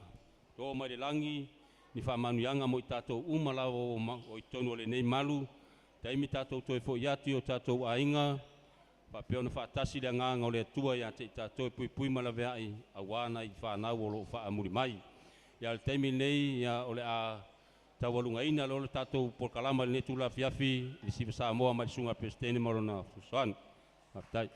tō mai le langi, ni whamanuianga mo i tātou umalawo o i tonu le nei malu, taimi tātou toi fo iati o tātou ainga, pa peona whaatasi le nganga o le atua ia te tātou pui malaweai a wana i whanau o lo whaamuri mai. Ia le taimi nei ia o le a tawalunga ina lo le tātou porkalama le netu la fiafi, le siva Samoa mai sunga Palestine marona fusuan. Martai.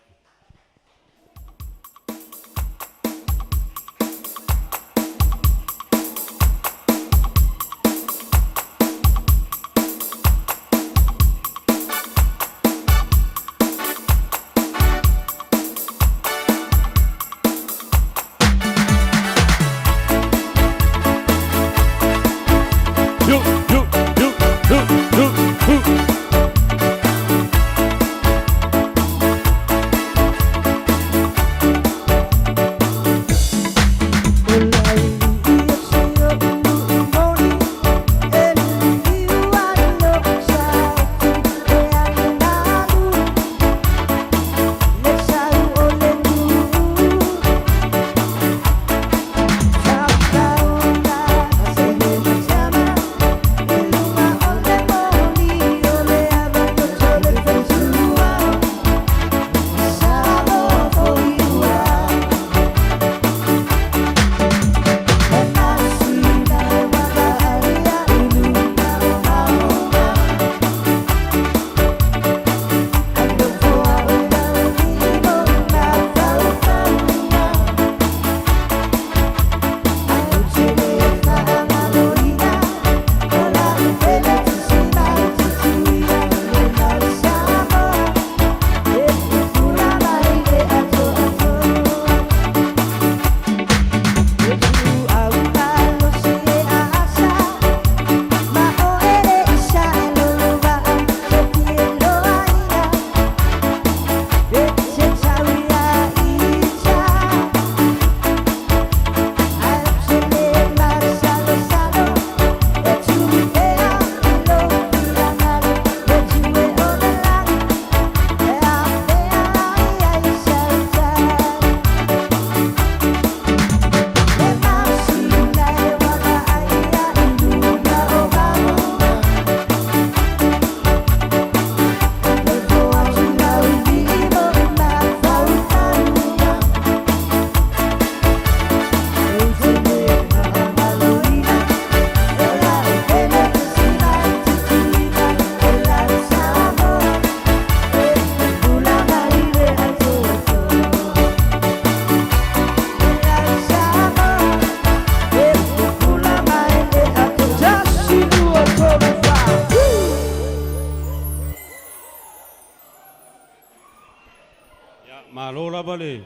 Ya malola bale.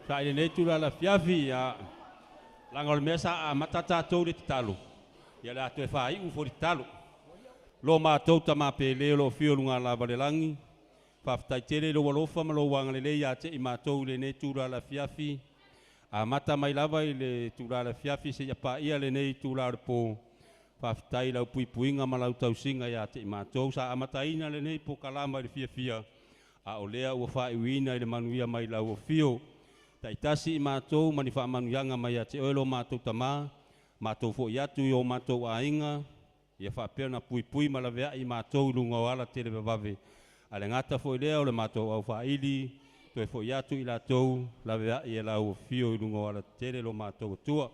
Sa lenei tula la fiafi ya langol mesa a matata to de talo. Ya la to fai u fo talo. Lo ma to ta ma pele lo fio lunga la bale langi. Fa ftai tere lo walofa ma lo wanga le ya te i ma to lenei tula la fiafi. A mata mai lava i le tula la fiafi se ya pa ia lenei tula po. Fa ftai la pui puinga ma la tausinga ya te i ma to sa amata ina lenei po kalama le fiafia. A olea ua fai wina i le manuia mai la ua fio. Taitasi i mātou mani wha manuianga mai a te oelo mātou tamā, mātou fo i atu i o mātou a inga, ia wha pēr na pui pui malavea i mātou lunga o ala tere vavave. Ale ngata fo i lea o le mātou au wha ili, toi fo i atu i lātou, lavea i e lau fio i lunga o ala tere lo mātou tua.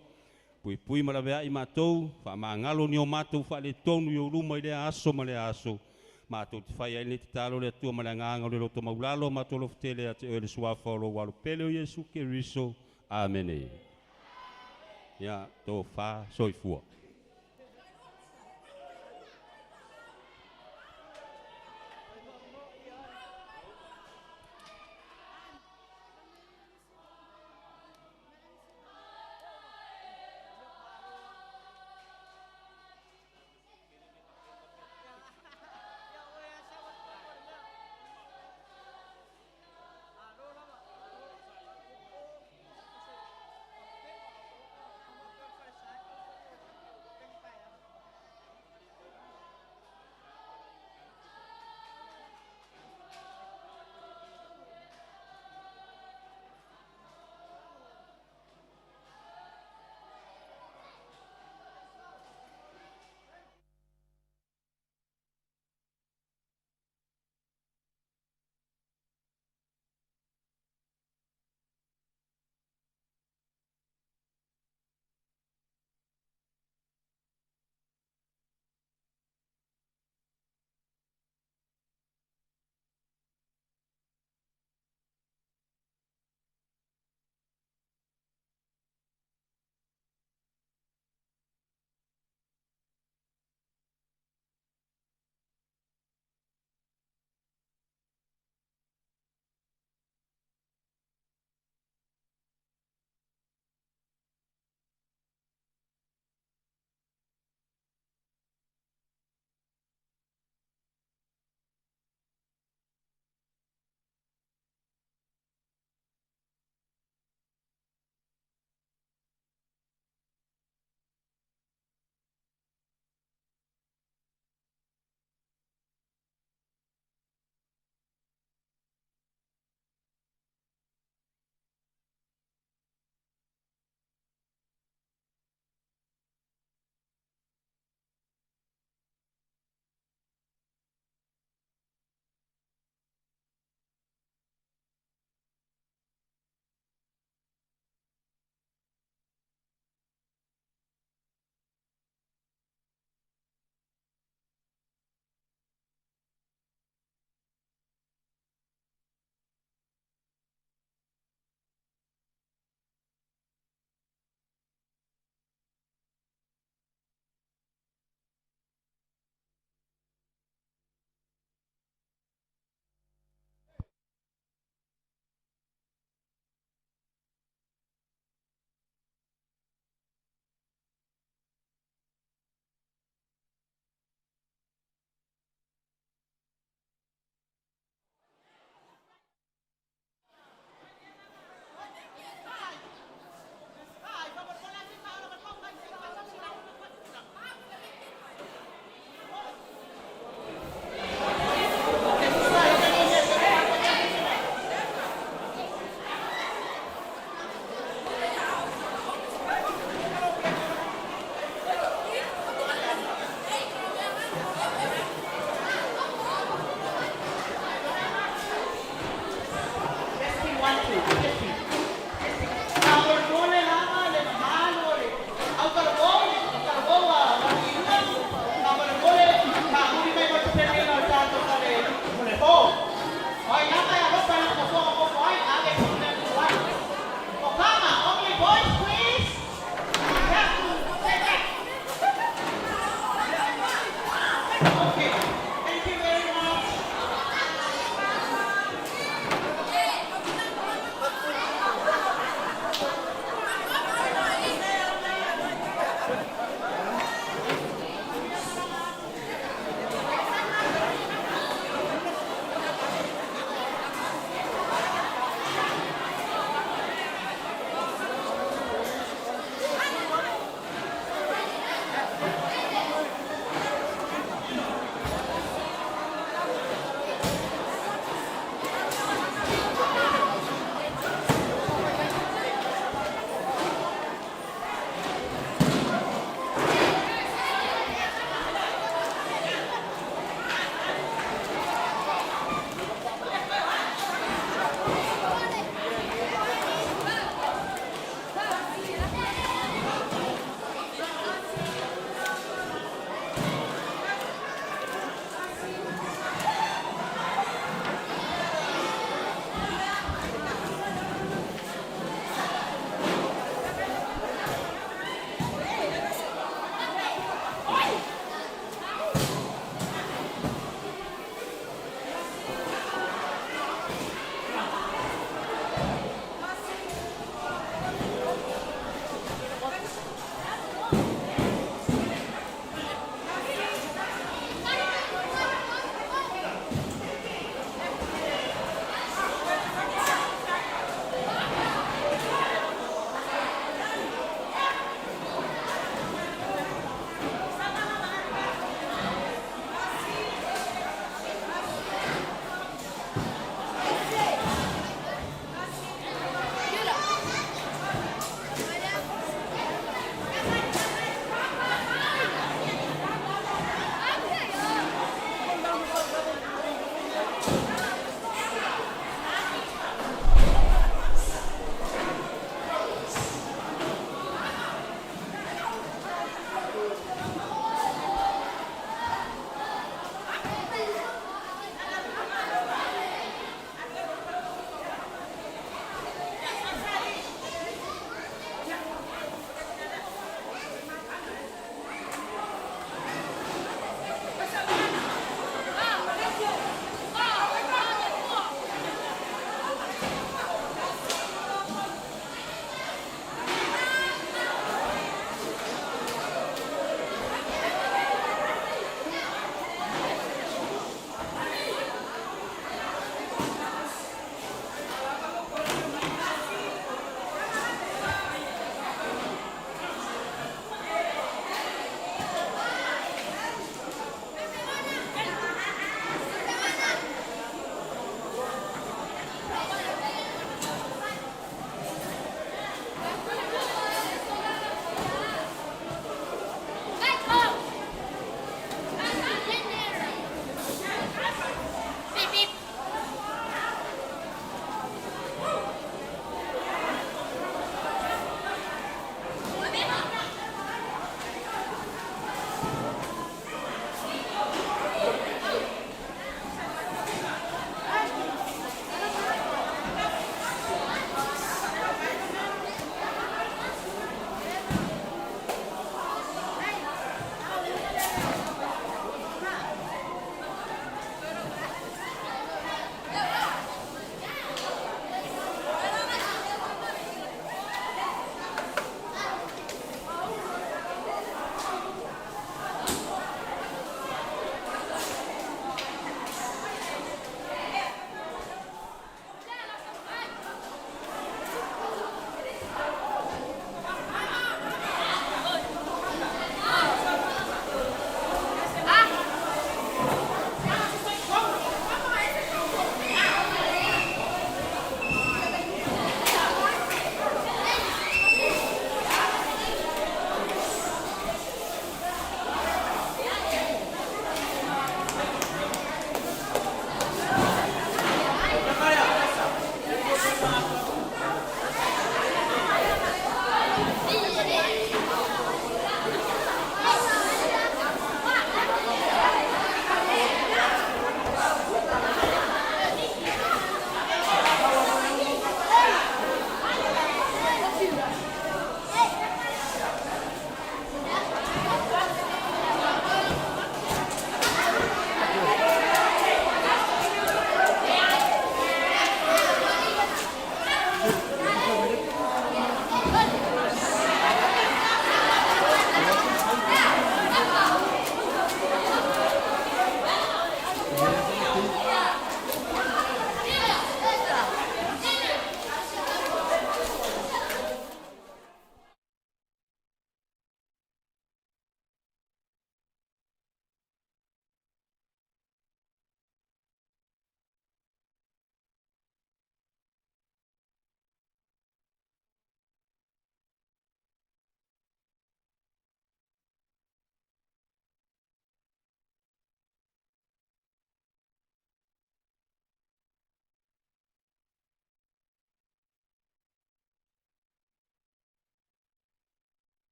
Pui pui malavea i mātou, wha maangalo ni o mātou wha le tonu i o luma i lea aso ma lea aso. Mātou te whai aile te tālo le atua ma le nganga o le loto maulalo, mātou lo ftele a te oele suafa o lo walu pele o Jesu ke riso. Amen. Ia, tō wha soifua.